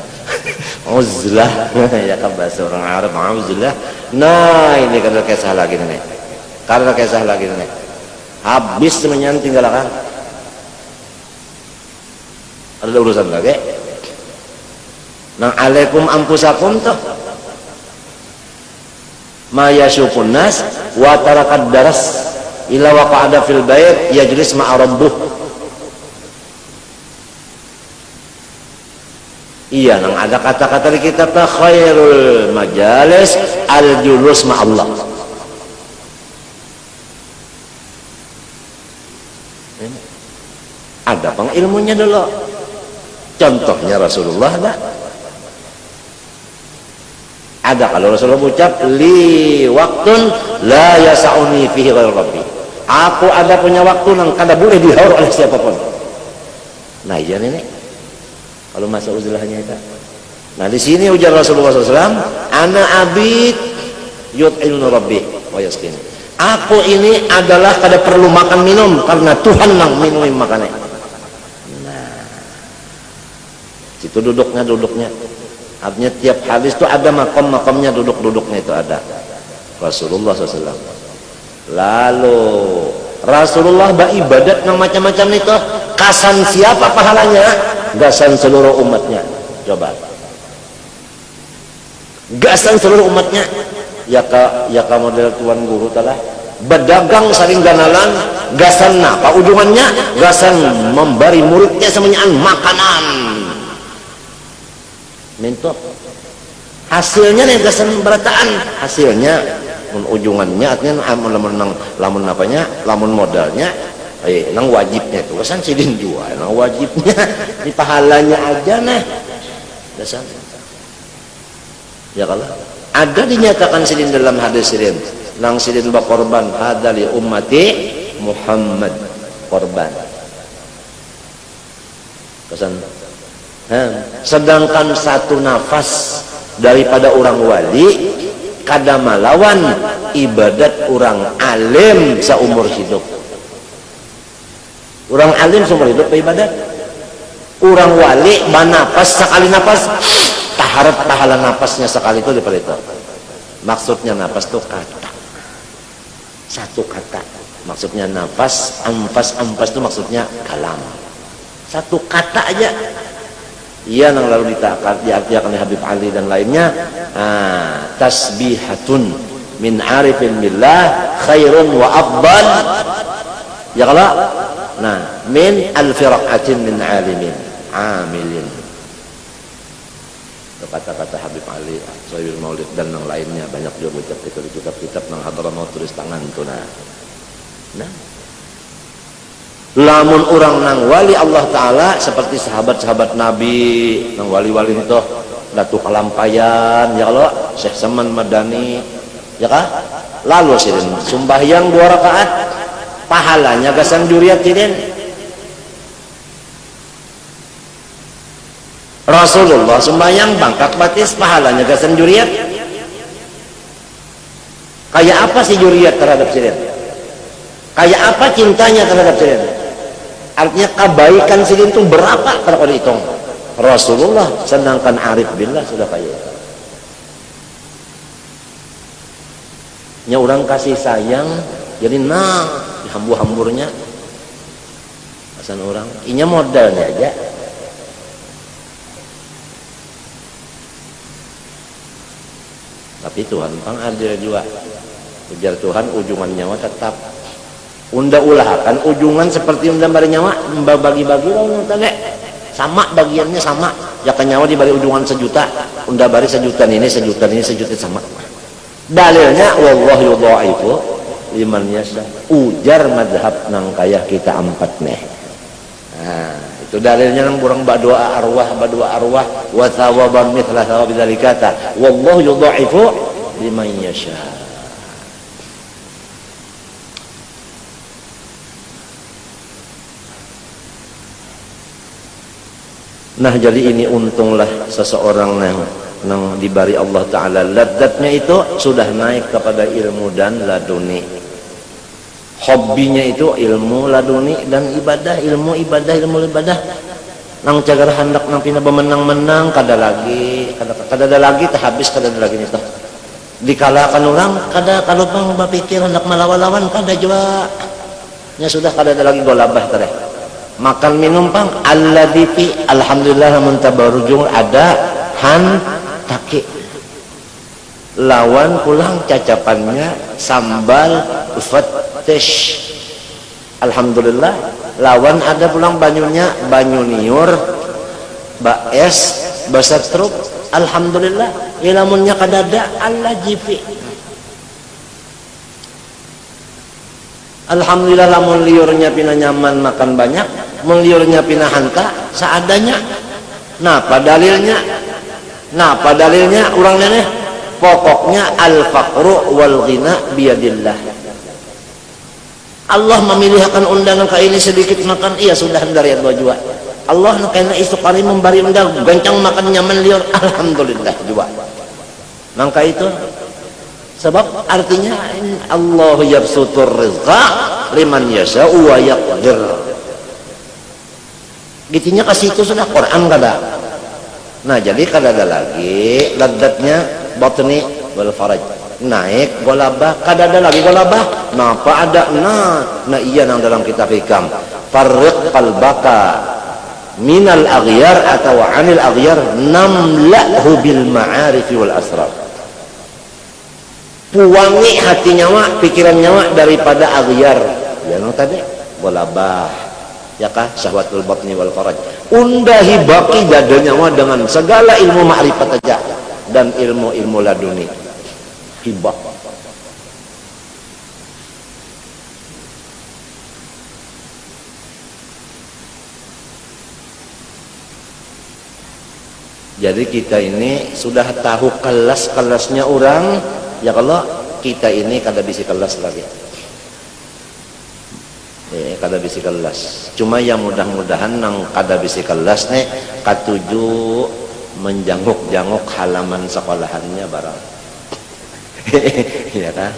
uzlah ya kan bahasa orang Arab uzlah nah ini kada kisah lagi nih kada kisah lagi nih habis semuanya tinggalkan ada urusan lagi nang alaikum ampusakum tuh ma yashukun nas wa tarakad daras ila waqa'ada fil bait yajlis ma'a rabbuh iya nang ada kata-kata di kitab khairul majalis al julus ma'allah ada pang ilmunya dulu contohnya Rasulullah ada kalau Rasulullah ucap li waktun la yasa'uni fihi ghairu rabbi aku ada punya waktu yang kada boleh dihaur oleh siapapun nah iya ini kalau masa uzlahnya itu nah di sini ujar Rasulullah SAW ana abid yut'ilnu rabbi wa yaskin aku ini adalah kada perlu makan minum karena Tuhan yang minum makannya nah situ duduknya artinya tiap hadis itu ada makom-makomnya duduk-duduknya itu ada Rasulullah SAW lalu Rasulullah beribadat yang macam-macam itu kasan siapa pahalanya gasan seluruh umatnya coba gasan seluruh umatnya ya ka model tuan guru telah berdagang saling ganalan gasan apa ujungannya gasan memberi muridnya semuanya makanan minta hasilnya nih gasan berataan hasilnya ujungannya artinya lamun apanya lamun modalnya nang wajibnya itu gasan sidin jual nang wajibnya di pahalanya aja nah gasan ya kalau ada dinyatakan sidin dalam hadis sidin nang sidin bakorban hadali ummati Muhammad korban gasan sedangkan satu nafas daripada orang wali kada malawan ibadat orang alim seumur hidup orang alim seumur hidup ibadat orang wali banapas sekali nafas taharat pahala nafasnya sekali itu daripada itu maksudnya nafas itu kata satu kata maksudnya nafas ampas itu maksudnya kalam satu kata aja Ia yang lalu diartikan oleh Habib Ali dan lainnya, tasbihatun min arifin billah khairun wa afdal, ya kalau nah min alfiraqatin min alimin amilin. Kata-kata Habib Ali, Sahibul Maulid dan yang lainnya banyak juga ucap itu di kitab-kitab nang Hadramaut tulis tangan tu nah lamun orang nang wali Allah Ta'ala seperti sahabat-sahabat Nabi nang wali-wali itu Datuk Kalampayan, ya Allah, Syekh Saman Madani, ya kah? Lalu sirin sembahyang 2 rakaat pahalanya gasan juriat sirin. Rasulullah sembahyang bangkak batis pahalanya gasan juriat. Kayak apa sih juriat terhadap sirin? Kayak apa cintanya terhadap sirin? Artinya kebaikan sirin itu berapa kalau dihitung? Rasulullah, sedangkan arif billah sudah kaya. Nya orang kasih sayang jadi dihambur-hamburnya pasan orang inya modalnya aja. Tapi Tuhan pang adil juga. Ujar Tuhan ujungan nyawa tetap unda ulahakan ujungan seperti unda bari nyawa bagi-bagi tadi sama bagiannya sama ya kan nyawa dibari ujungan 1 juta unda bari 1 juta ini 1 juta ini 1 juta sama. Dalilnya wallahu yudha'ifu liman yasha. Ujar madhab nang kaya kita 4 nih. Nah, itu dalilnya nang kurang badua arwah wa thawaban mithla thawab dzalikata wallahu yudha'ifu liman yasha. Nah, jadi ini untunglah seseorang yang diberi Allah Ta'ala ladzatnya itu sudah naik kepada ilmu dan laduni. Hobinya itu ilmu laduni dan ibadah, ilmu ibadah. Nang cagar hendak nang pina bemenang-menang kada ada lagi tak habis kada ada lagi itu. Dikalahkan orang kada kalau pang berpikir hendak melawan-lawan kada juga. Nya sudah kada ada lagi golabah tadi. Makan minum pang alladzi alhamdulillah mun tabarujung ada taki lawan pulang cacapannya sambal fatish alhamdulillah lawan ada pulang banyunya banyu niur baes basatruk alhamdulillah ilamunnya kadada Allah jifi alhamdulillah lamun liurnya pina nyaman makan banyak mun liurnya pina hanta seadanya. Nah padalilnya orang nenek pokoknya al-faqru wal ghina biyadillah. Allah memilihkan undangan ke ini sedikit makan iya sudah dari Allah juga. Allah karena istiqari memberi undang gancang makan nyaman liur alhamdulillah juga. Maka itu sebab artinya Allah yabsutur rizqa liman yasha wa yaqdir. Gitunya kasih itu sudah Quran kada. Nah jadi kada ada lagi ladzatnya batni wal faraj naik golabah kada ada lagi golabah. Napa ada nah iya nang dalam kitab hikam farriq qalbaka minal aghyar atau anil aghyar namlahu bil ma'arif wal asrar. Puangi hati nyawa pikiran nyawa daripada aghyar ya nang tadi golabah ya kah syahwatul batni wal faraj undahi baki dada nyawa dengan segala ilmu ma'rifat aja dan ilmu laduni hibah. Jadi kita ini sudah tahu kelas-kelasnya orang ya kalau kita ini kada bisi kelas lagi kada bisi kelas. Cuma yang mudah-mudahan nang kada bisi kelas nih katuju menjanguk-janguk halaman sekolahannya barang. Ya kan?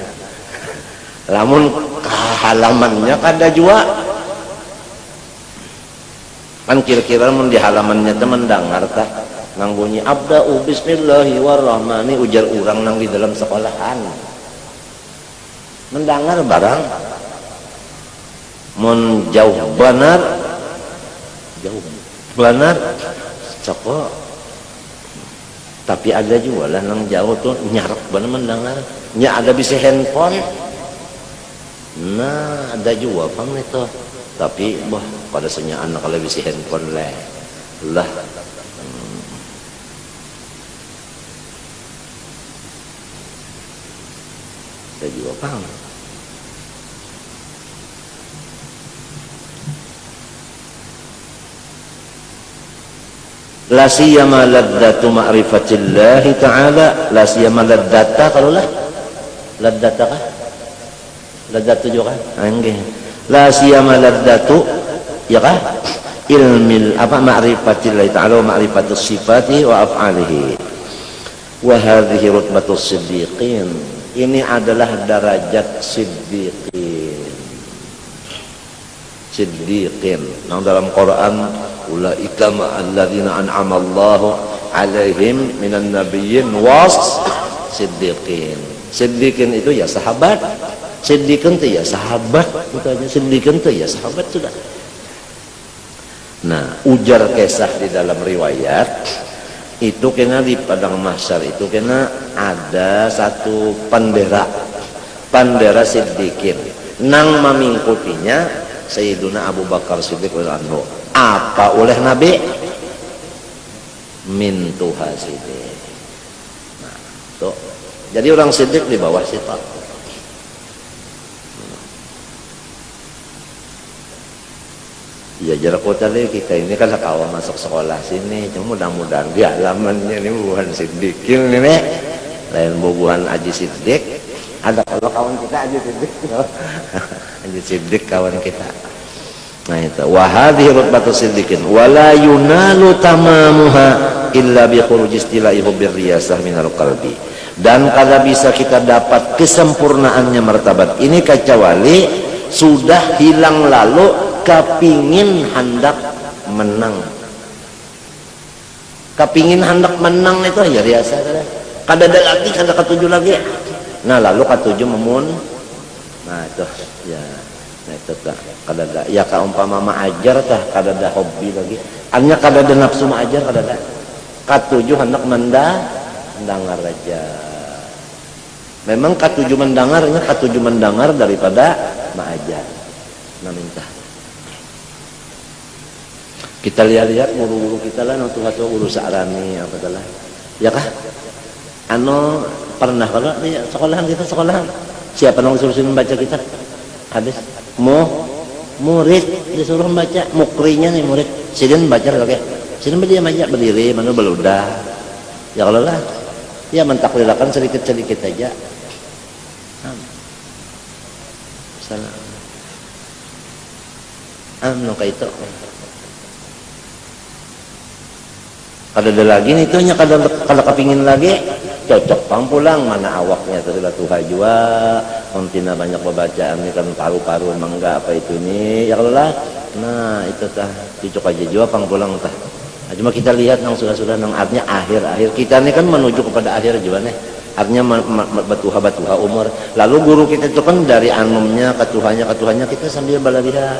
Lamun halamannya kada jua. Kan kira-kira mun di halamannya teh mendengar tah nang bunyi abda'u bismillahirrahmanirrahim ujar urang nang di dalam sekolahan. Mendengar barang mun jauh benar coko. Tapi ada juga lah nang jauh tuh nyarak bener mendengar. Nya ada bisa handphone. Nah ada juga pam itu. Tapi wah pada senya anak kalau bisa handphone lah. Ada juga pam. La siyama laddatu ma'rifatillah ta'ala, la siyama laddata kalau lah laddata kah laddatu juga kan enggak la siyama laddatu ya kah ilmil apa ma'rifatillah ta'ala wa ma'rifatus sifati wa af'alihi wa hadhihi rutbatus siddiqin. Ini adalah derajat siddiqin yang dalam Quran ulaika ma'alladzina an'amallahu alaihim minan nabiyyin was siddiqin. Siddiqin itu ya sahabat, siddiqin itu ya sahabat, itu aja. Siddiqin itu ya sahabat sudah. Nah ujar kisah di dalam riwayat itu kena di padang mahsyar itu kena ada satu pandera siddiqin nang memingkutinya Sayyiduna Abu Bakar Siddiq radhiyallahu anhu. Apa oleh Nabi? Min tuha siddiq. Nah, tuh. Jadi orang siddiq di bawah sifat. Ya jarak kota kita ini kan kawan masuk sekolah sini, cuma mudah-mudahan di alamannya ini bukan siddiqin ini, lain bukan Aji Siddiq. Ada kalau kawan kita Aji Siddiq, Aji Siddiq kawan kita. Nah itu wahadhi rutbatu siddiqin wala yunalu tamamuha illa bi khuruji istilaihi birriyasah minal qalbi. Dan kada bisa kita dapat kesempurnaannya martabat ini kecuali sudah hilang lalu kepingin hendak menang. Kepingin hendak menang itu ya biasa kada ada lagi, kada ketujuh lagi. Nah lalu ketujuh memun. Nah itu ya. Nah itu tak kada ada ya ka umpama maajar tah kada ada hobi lagi. Artinya kada ada nafsu maajar kada ada. Ketujuh hendak mendengar aja. Memang ketujuh mendengarnya ketujuh mendengar daripada maajar. Nah minta. Kita lihat-lihat guru-guru kita lah nang tua-tua guru Sa'rani apa lah. Ya kah? Ano pernah kalau di sekolahan kita sekolahan siapa nang suruh membaca kita? Habis murid disuruh membaca, mukrinya nih murid. Sidin baca lagi. Sidin dia baca berdiri, mana beludah. Ya kalau lah, ya mentaklirakan sedikit-sedikit aja. Salah. Kayak itu. Kada ada lagi nih tuhnya kada kepingin lagi cocok pang pulang mana awaknya sudah tuha jua kontina banyak pembacaan ini kan paru-paru mangga apa itu nih ya kalau lah nah itu tah cocok aja jua pang pulang tah nah, cuma kita lihat nang sudah nang artinya akhir kita ini kan menuju kepada akhir juga nih artinya batuha umur lalu guru kita itu kan dari anumnya ketuhannya kita sambil belajar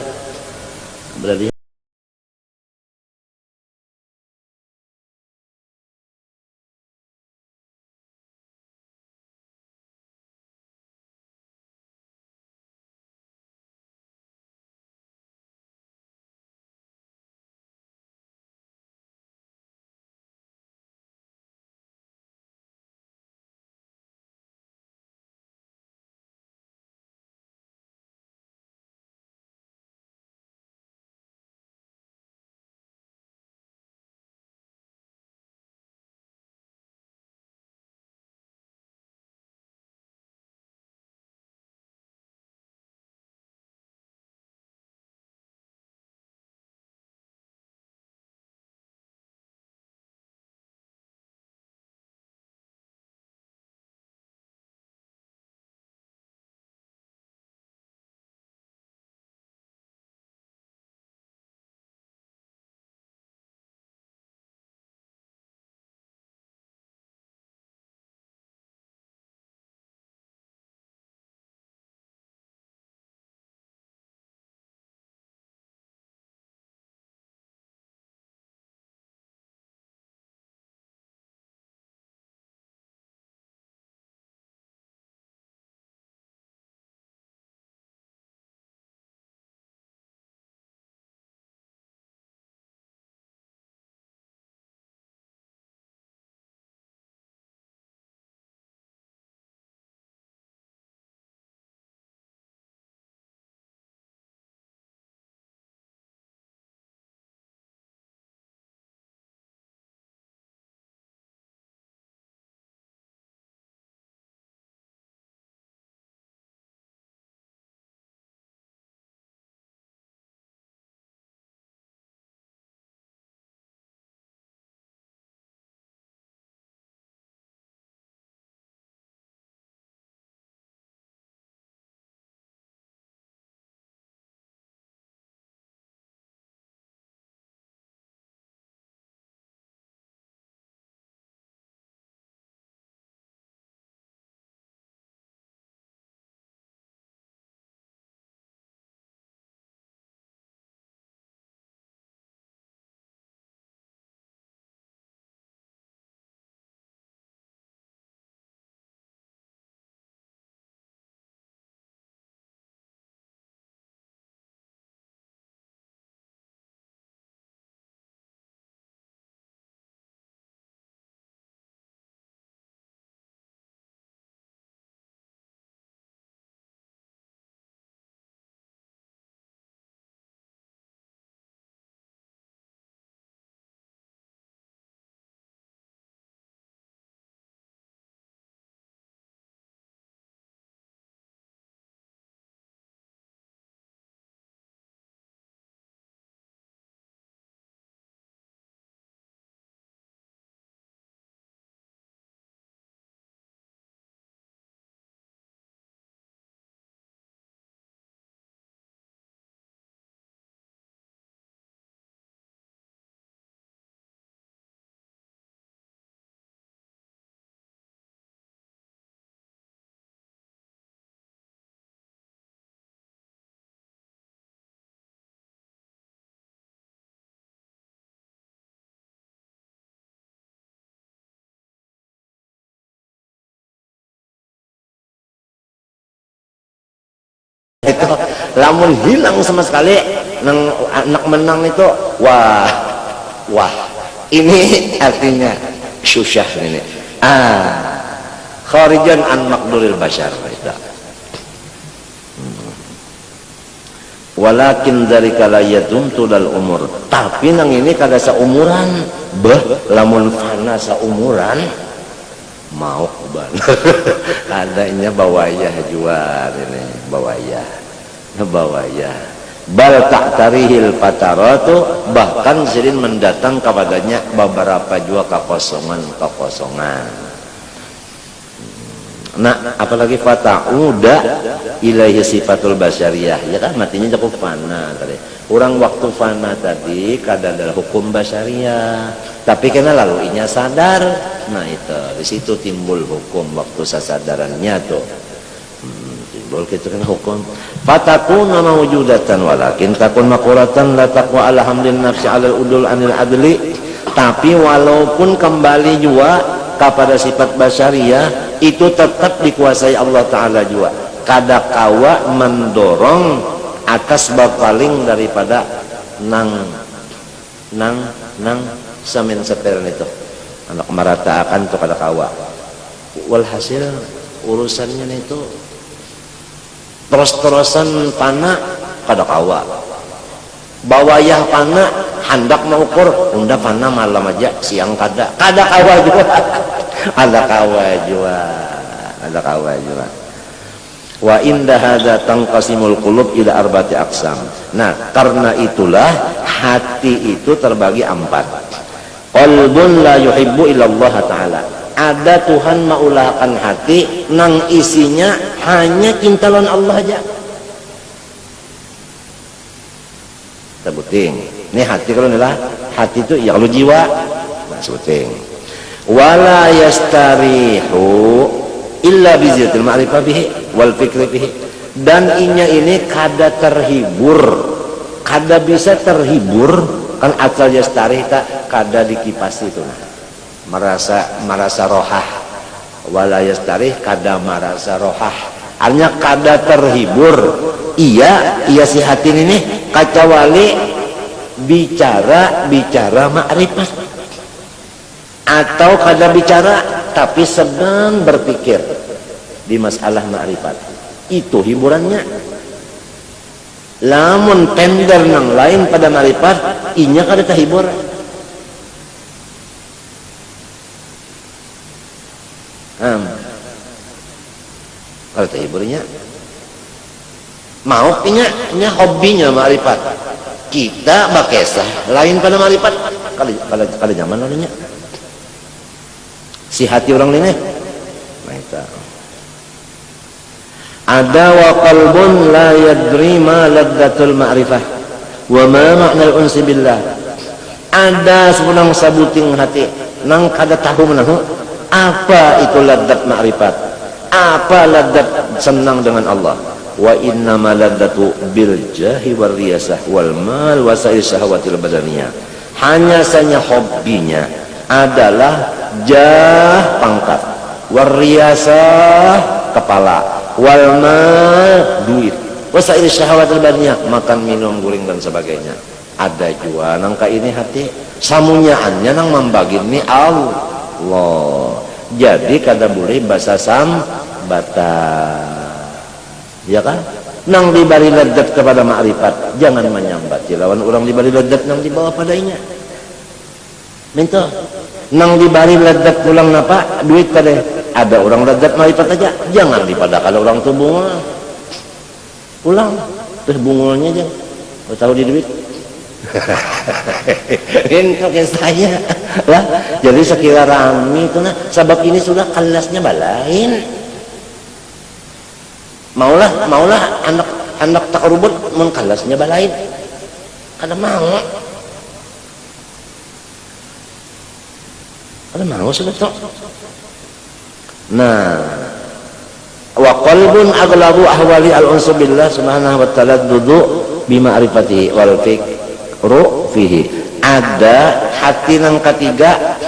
itu. Lamun hilang sama sekali nang anak menang itu, wah ini artinya syusyah ini. Kharijan an maqduril bashar itu. Walakin dari kalayatun tulal umur, tapi nang ini kada seumuran, lamun fana seumuran mau ban. Adanya bawayah jual ini, bawayah. Bal tak tarihil pataratu, bahkan sering mendatang kepadanya beberapa jua kekosongan. Nah, apalagi fata'uda ilaihi sifatul basyariyah, ya kan matinya cukup fana tadi. Orang waktu fana tadi kada adalah hukum basyariyah, tapi kena lalu inya sadar. Nah itu di situ timbul hukum waktu sasadarannya tuh. Timbul gitu kan hukum. Fatakuna mawjudatan walakin takun maquratan la taqwa alhamdulillah nafsi alal udul anil adli. Tapi walaupun kembali juga kepada sifat basyariyah, itu tetap dikuasai Allah Ta'ala juga. Kada kawa mendorong atas bapaling daripada nang samin seperan itu anak meratakan tuh kada kawa. Walhasil urusannya itu terus-terusan pana kada kawa. Bawayah pana hendak mengukur unda pana malam aja siang kada kawa juga. Ada kawa juga. Wa inda hadza tanqasimul qulub ila arba'ati aqsam. Nah, karena itulah hati itu terbagi 4. Qalbun la yuhibbu illallah taala. Ada Tuhan maulahkan hati nang isinya hanya cinta lawan Allah aja. Sebuting. Ini hati kalau inilah hati itu ya kalau jiwa. Nah, sebuting. Wala yastarihu illa biziatil ma'rifah bihi wal fikri bihi, dan inya ini kada terhibur, kada bisa terhibur kan asal yastarih tak kada dikipasi itu nah. merasa rohah. Wala yastarih kada merasa rohah, artinya kada terhibur iya si hati ini kacawali bicara ma'rifat, atau kada bicara tapi sedang berpikir di masalah ma'rifat. Itu hiburannya. Lamun tender nang lain pada ma'rifat, inya kada terhibur. Kada terhiburnya. Mau inya hobinya ma'rifat. Kita bakesah lain pada ma'rifat. Kada nyaman lalunya. Si hati orang ini ada wa qalbun la yadri ma laddatul ma'rifah wa ma ma'nal unsi billah. Ada sebenang sabuting hati nang kada tahu menahu apa itu laddat ma'rifat, apa laddat senang dengan Allah. Wa inna ma laddatu bil jahi war riyasah wal mal wa sa'ir syahwatil badaniyah. Hanya saja hobinya adalah jah pangkat, wariyasah kepala, walmal duit, wasail syahwatul badaniyah makan minum guring dan sebagainya. Ada juga nangka ini hati samunyaannya nang membagi ni Allah. Jadi kada boleh bahasa sambata, ya kan? Nang diberi laddat kepada ma'rifat, jangan menyambati lawan orang diberi laddat nang dibawa padanya. Minta nang dibari laddat pulang napa duit tadi, ada orang laddat ma'rifat aja, jangan dipada kalau orang tuh bunga pulang terus bungulnya aja tahu di duit. Ini ke saya lah. Jadi sekira rami itu nah sebab ini sudah kelasnya balain. Maulah anak takarubut mengkalasnya balain kada mau. Mau sudah toh. Nah, wa qalbun aghlabu ahwali al-unsu billah subhanahu wa ta'ala dudu bi ma'rifatihi wal fikru fihi. Ada hati nang ketiga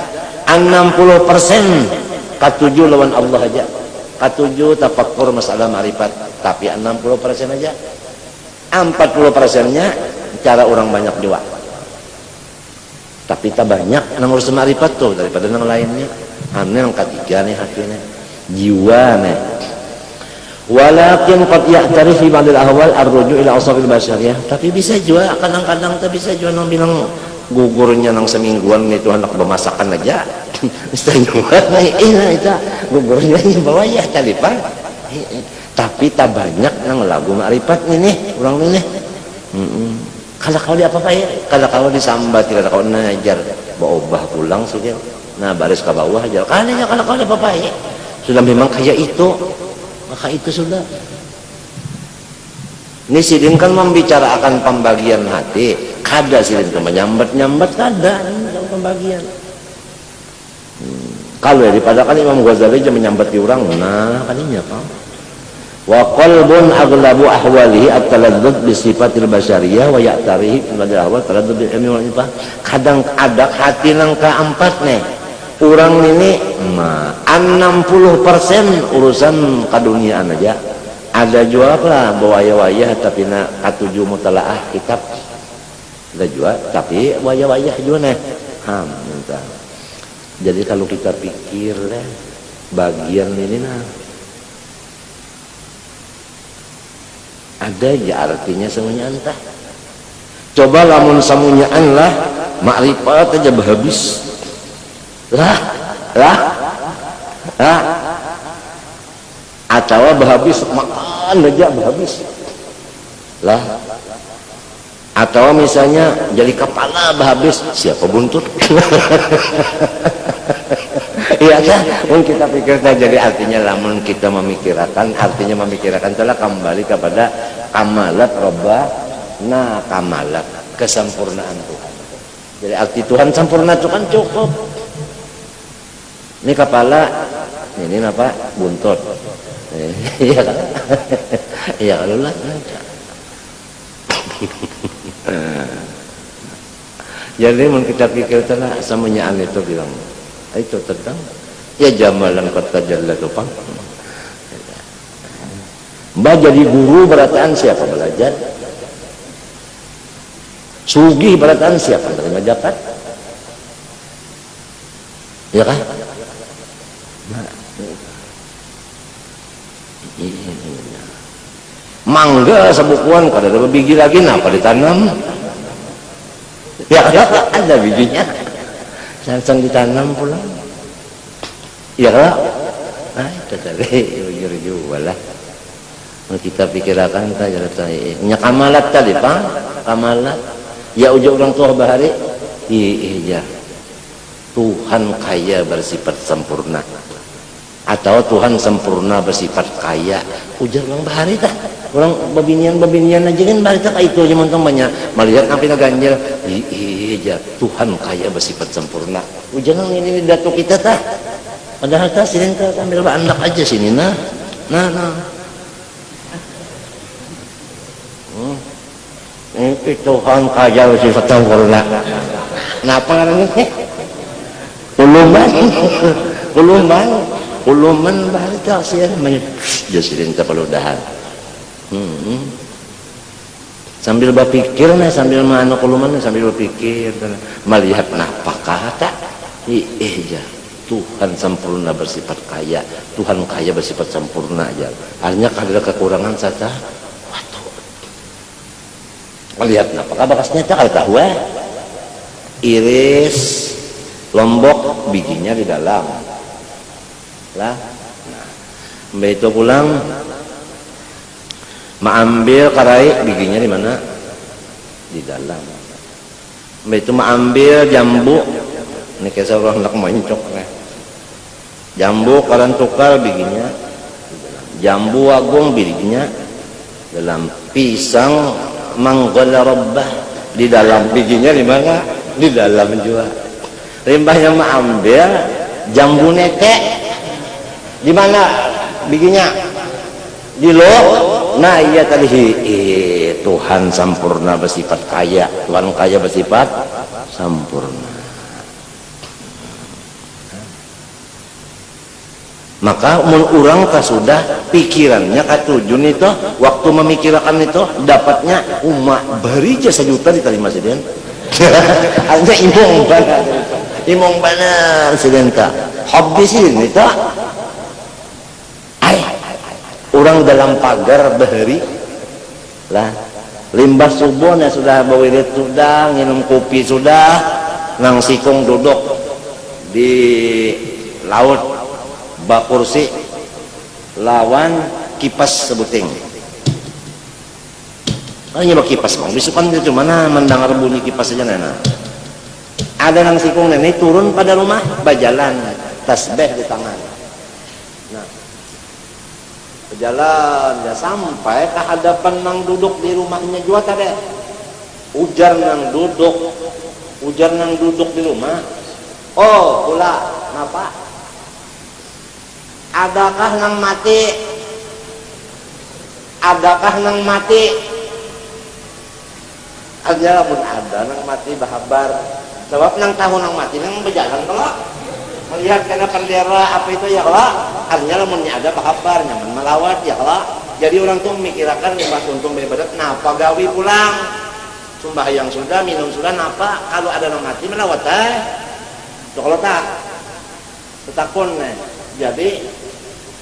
60% katuju lawan Allah aja. Katuju tafakkur masalah ma'rifat, tapi 60% aja 40%-nya cara orang banyak juga. Tapi tak banyak nang urus marifat tuh daripada nang lainnya. Ane yang ketiga nih hatinya, jiwa nih. Walakin qad ya'tarif fi ba'dil ahwal ar-ruju' ila awsabil basyariyah. Tapi bisa juga kadang-kadang tak bisa juga nang bilang gugurnya nang semingguan itu anak bermasakan aja. Setengah itu gugurnya yang bawa ya tadi Pak. Tapi tak banyak nang lagu marifat ini orang ini. Kalau dia apa ya? Kalau disambat, kalau najar, bawa pulang sudah. Nah baris ke bawah aja. Kalau dia apa ya? Sudah memang kayak itu, maka itu sudah. Ini sidin kan membicarakan pembagian hati. Kada sidin itu menyambat kada pembagian. Kalau daripada kan Imam Ghazali aja menyambat di orang, nah kalinya Pak. Wa qalbun aghlabu ahwalihi at-taladdud bi sifatil basyariyah wa ya'tarihi bil ahwal taladdud bil ilmi wal ifah. Kadang ada hati nang keempat nih. Orang ini 60% urusan keduniaan aja. Ada juga lah wayah-wayah tapi nak katujuh mutalaah kitab. Ada juga tapi wayah-wayah juga nih. Jadi kalau kita pikir bagian ini ada ya artinya semuanya entah. Coba lamun samunyaan lah makrifat aja habis lah atau habis makan aja habis lah, atau misalnya jadi kepala habis siapa buntut. Iya kan? Mungkin kita pikir jadi artinya lamun kita memikirkan, artinya memikirkan telah kembali kepada kamalat robbah, nah kamalat kesempurnaan Tuhan. Jadi arti Tuhan sempurna itu kan cukup. Ini kepala, ini apa? Buntut. Iya kan? Iya kalau lah. Jadi mungkin kita pikir telah semuanya itu bilang. Itu tentang ya jamalan kota Jallatupang. Mbak jadi guru berataan siapa belajar? Sugih berataan siapa terima zakat? Ya kan? Mangga sebukuan kada ada biji lagi apa ditanam? Ya ada bijinya. Langsung ditanam pulang. Ya lah. Nah, itu tadi jujur lah. Kita pikirkan saja nya kamalat tadi Pak, kamalat. Ya ujung orang tua bahari. Iya. Tuhan kaya bersifat sempurna. Atau Tuhan sempurna bersifat kaya. Ujar orang bahari tah. Orang babinian aja kan bahari tah itu aja mentong banyak. Melihat apa yang ganjil. Iya, Tuhan kaya bersifat sempurna. Jangan ini datuk kita tah. Padahal tah sini tah ambil anak aja sini nah. Ini Tuhan kaya bersifat sempurna. Kenapa namanya? Uluman bahari tah sih jadi tah peludahan. Sambil berpikir sambil mana kuluman sambil berpikir melihat apakah tak iya Tuhan sempurna bersifat kaya, Tuhan kaya bersifat sempurna aja. Artinya ada kekurangan saja waktu melihat apakah bakasnya tak ada tahu iris lombok bijinya di dalam lah. Nah, itu pulang mengambil karai bijinya di mana? Di dalam. Itu mengambil jambu. Ini kayak orang hendak mencok. Jambu kalian tukar bijinya. Jambu agung bijinya dalam. Pisang manggala robbah di dalam bijinya di mana? Di dalam juga. Limbahnya mengambil jambu neke di mana bijinya? Di lo. Nah iya tadi Tuhan sempurna bersifat kaya, Tuhan kaya bersifat sempurna. Maka mun urang ta sudah pikirannya katujun itu waktu memikirkan itu dapatnya bari aja 1 juta diterima siden. Hanya imong benar siden ta. Hobi sih itu. Orang dalam pagar bahari lah limbah subuhnya sudah bawirit sudah minum kopi sudah nang sikung duduk di laut bak kursi lawan kipas sebuting hanya bak kipas bang bisukan itu mana mendengar bunyi kipas saja nana ada nang sikung nenek turun pada rumah bajalan tasbih di tangan berjalan ya sampai ke hadapan nang duduk di rumahnya jua tadi ujar nang duduk di rumah oh pula kenapa adakah nang mati aja pun ada nang mati bahabar sebab nang tahu nang mati nang berjalan kalau melihat karena pendera apa itu ya kalau artinya lamunnya ada kabar nyaman melawat ya kalau jadi orang tuh memikirkan limbah untung beribadat napa gawi pulang sembahyang sudah minum sudah napa kalau ada yang mati melawat so kalau tak setakun jadi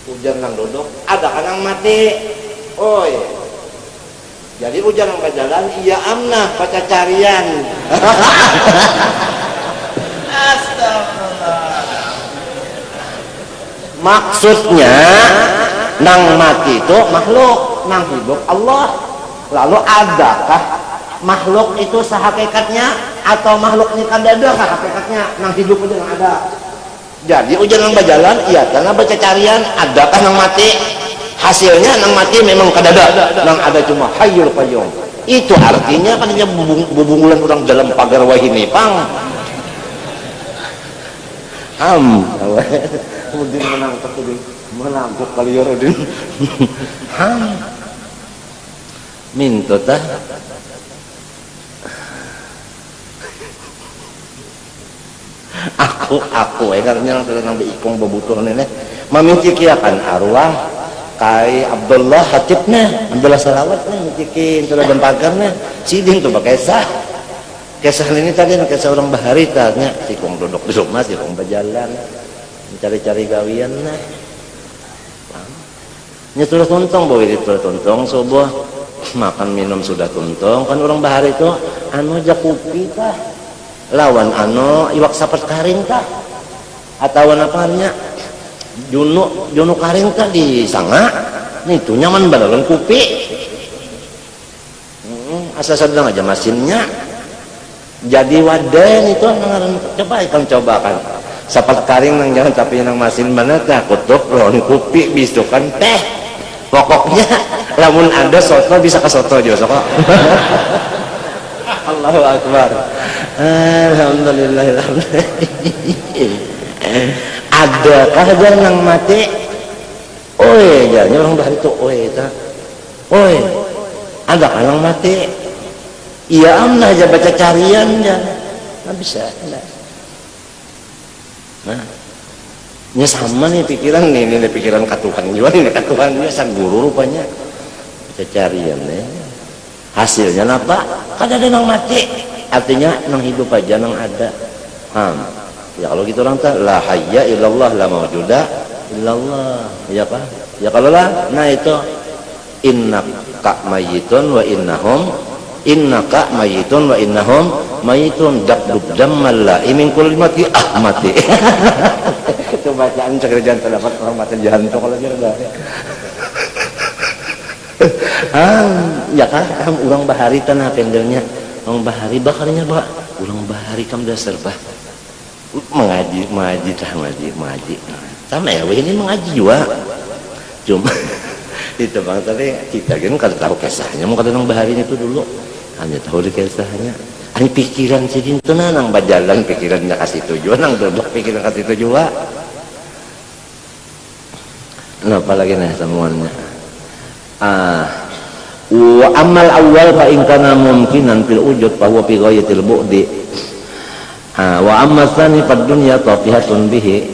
ujar nang duduk ada kan yang mati oi jadi ujar nang jalan iya amnah pacacarian astagfirullah maksudnya nang mati itu makhluk nang hidup Allah lalu adakah makhluk itu sehakikatnya atau makhluknya kadada hakikatnya nang hidup aja nang ada jadi ujian nang berjalan iya karena baca carian adakah nang mati hasilnya nang mati memang kadada nang ada cuma hayyul qayyum itu artinya kan hanya bubungulan orang dalam pagar wahini pang Udin menangkap kali ya Udin minta tah aku karena nang diikong babutuhan ini memikirkan arwah kai Abdullah Hatibnya Abdullah Salawatnya mikirin sudah dan pagarnya siding tuh pakai kisah ini tadi kisah orang bahari tanya sikong duduk di rumah sikong berjalan mencari-cari gawian sudah tuntung bawa itu tuntung subuh makan minum sudah tuntung kan orang bahari itu anu jakupi kah lawan anu iwak sapat karing kah atau apanya junu karing kah di sanga itu nyaman balalan kupi asal sedang aja mesinnya jadi wadah itu coba sapat karing nang jalan tapi nang masin mana teh kutuk lawan kupi bisukan teh pokoknya lamun ada soto bisa ke soto juga sok Allahu Akbar alhamdulillah adakah ada nang mati jadinya orang bahari itu adakah nang mati iya amnah aja baca carian ya nggak bisa ini sama nih pikiran ini pikiran katuhan juga ini katuhan dia sang guru rupanya baca carian hasilnya apa kan ada nang mati artinya nang hidup aja nang ada ya kalau gitu orang tak la hayya illallah la mawjuda illallah ya apa ya kalau lah nah itu innaka mayitun wa innaka mayitun wa innahum mayitun dakdub dammalla imin kulimati mati itu bacaan cakra jantung dapat orang mati jantung kalau dia ada ya kan orang bahari tanah pendelnya orang bahari bakarnya pak orang bahari kam dasar bah mengaji sama ya ini mengaji juga cuma itu bang tadi kita kan kalau tahu kisahnya mau kata orang bahari itu dulu hanya tahu di kisahnya hanya pikiran si itu nang bajalan pikirannya kasih tujuan nang duduk pikiran kasih tujuan nah apalagi nih semuanya wa amal awal fa in kana mumkinan fil wujud fa huwa fi ghayatil bu'di wa amma tsani fad dunya tafihatun bihi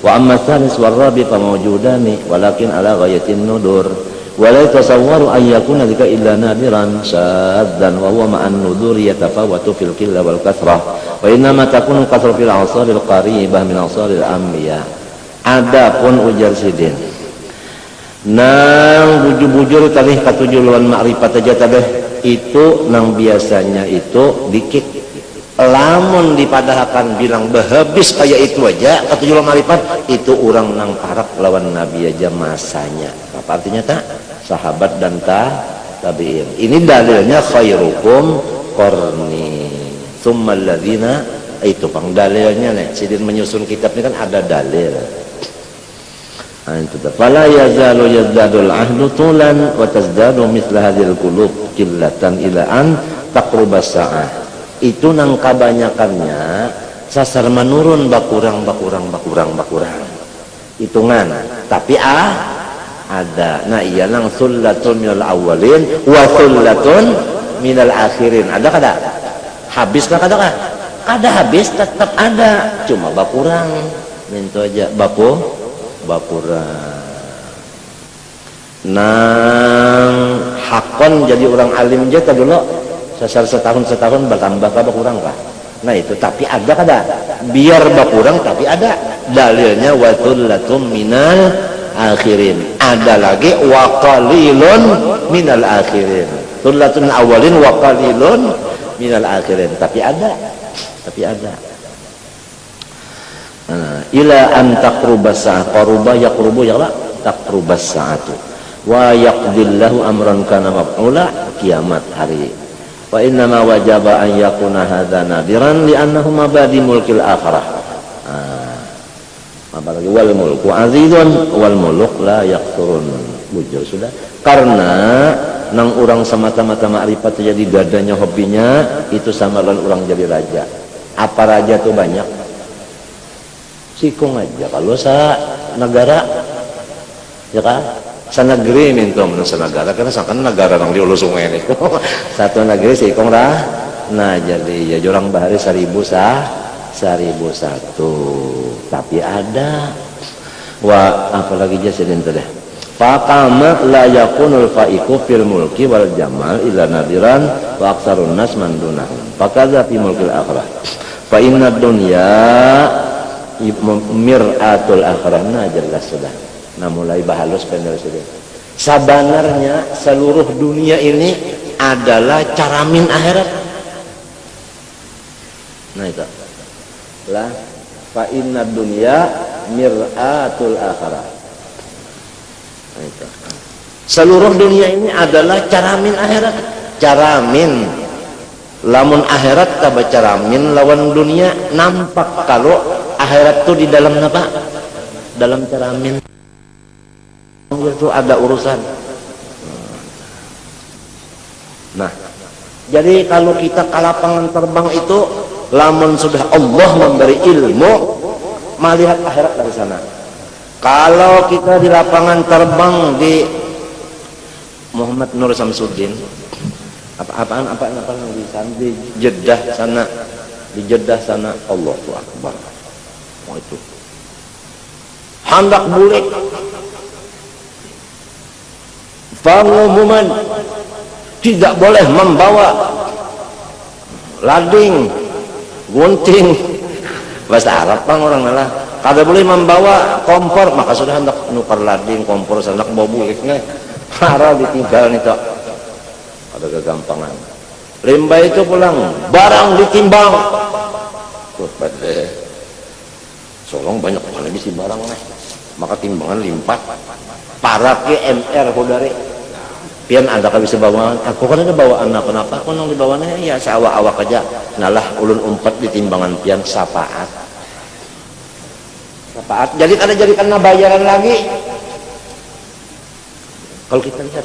Wa amma tsalis war rabi fa mawjudani walakin ala ghayatin nudur. Wa la tasawwaru an yakuna dzika illa nadiran syaddan wa huwa ma'an nuduri yatafawatu fil qilla wal kathrah. Wa inna ma takunu kathrah fil asaril qaribah min asaril anbiya. Adapun ujar sidin nang bujur-bujur tadi katujuan makrifat aja tadi itu nang biasanya itu dikit. Lamun dipadahkan bilang behabis kayak itu aja katujuan makrifat itu orang nang parap lawan Nabi aja masanya. Apa artinya tak? Sahabat dan tabi'in. Ini dalilnya khairukum qarni tsummal ladzina itu pang dalilnya nih. Sidin menyusun kitab ini kan ada dalil. Fala yazalu yazdadul ahdu tulan wa tazdadu mithla hadhil qulub qillatan ila an taqrubas sa'ah. Itu nang kebanyakannya sasar menurun bakurang hitungan tapi ada. Nah iya nang sullatun minal awalin wa sullatun minal akhirin. Ada kada? Habis kah kada? Ada habis tetap ada cuma bakurang mintu aja bakurang. Nang hakon jadi orang alim aja tadi dulu sasar setahun bertambah kah berkurang kah? Nah itu tapi ada kada? Biar berkurang tapi ada dalilnya wa thullatum minal akhirin. Ada lagi wa qalilun minal akhirin. Thullatun awalin wa qalilun minal akhirin. Tapi ada. Ila an taqrubas sa'ah qaruba yaqrubu ya la taqrubas sa'atu wa yaqdillahu amran kana maf'ula kiamat hari. Wa inna ma wajaba an yakuna hadza nadiran li annahu mabadi mulkil akhirah. Apalagi wal mulku azizun wal muluk la yaqturun. Bujur sudah. Karena nang orang semata-mata makrifat jadi dadanya hobinya itu sama dengan orang jadi raja. Apa raja tuh banyak? Sikung aja kalau sa negara ya kan? Sanagri mintum sanagara karena sakan negara nang di ulu sungai ini. Satu negeri sikung dah. Nah jadi ya jurang bahari 1001. Tapi ada wa apalagi jasidin teh. Faqama la yakunul faiqu fil mulki wal jamal illa nadiran wa aktsarun nas mandunahum. Fakadza fi mulkil akhirah. Fa inna dunya mir'atul akhirah. Nah jelas sudah. Nah mulai bahalus pendel sudah. Sebenarnya seluruh dunia ini adalah caramin akhirat. Nah itu lah fa inna dunya mir'atul akhirah. Nah itu seluruh dunia ini adalah caramin akhirat. Caramin lamun akhirat tabah caramin lawan dunia nampak kalau akhirat tuh di dalam apa? Dalam caramin itu ada urusan. Nah jadi kalau kita ke lapangan terbang itu lamun sudah Allah memberi ilmu melihat akhirat dari sana. Kalau kita di lapangan terbang di Muhammad Nur Samsuddin apaan di sana di Jeddah sana Allahu Akbar. Oh itu hendak bulik pengumuman tidak boleh membawa lading gunting bahasa Arab pang orang lah kada boleh membawa kompor maka sudah hendak nukar lading kompor hendak bobu iknya hara ditinggal nih tok ada kegampangan limba itu pulang barang ditimbang tuh pada solong banyak mana bisi barang nih maka timbangan limpat para KMR hodare pian ada kan bisa bawa aku kan ada bawa anak kenapa aku nang dibawanya ya seawak-awak aja nalah ulun umpat di timbangan pian sapaat jadi kada jadikan bayaran lagi kalau kita lihat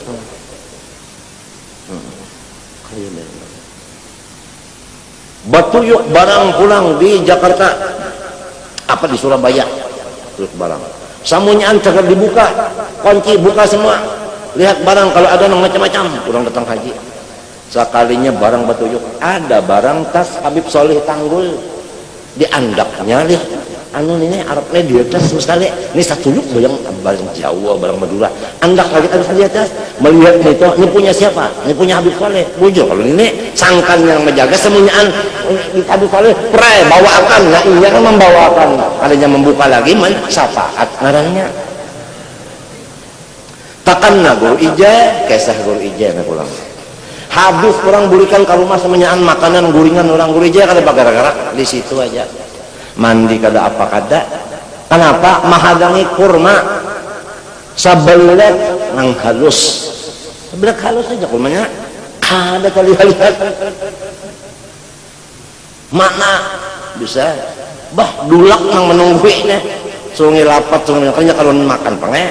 batuyuk barang pulang di Jakarta apa di Surabaya tuyuk barang samunya antar dibuka kunci buka semua lihat barang kalau ada yang macam-macam kurang datang haji sekalinya barang batuyuk ada barang tas Habib Soleh Tanggul di andaknya lihat anu ini Arabnya di atas terus kali ini satuluk barang Jawa barang Madura andak lagi ada di atas melihat ini punya siapa, ini punya Habib Saleh bujur kalau ini sangkan yang menjaga semuanyaan Habib Saleh pray bawakan nah iya kan membawakan adanya membuka lagi syafaat ngarannya takanna guru ija kisah guru ija na pulang habis orang burikan ke rumah semuanyaan makanan guringan orang guru ija kada bagara-gara di situ aja mandi kada apa kada kenapa mahadangi kurma sabelet nang halus sebelah halus aja kurmanya ada kali lihat mana bisa bah dulak nang menunggu ini sungai lapat sungai makanya kalau makan pengen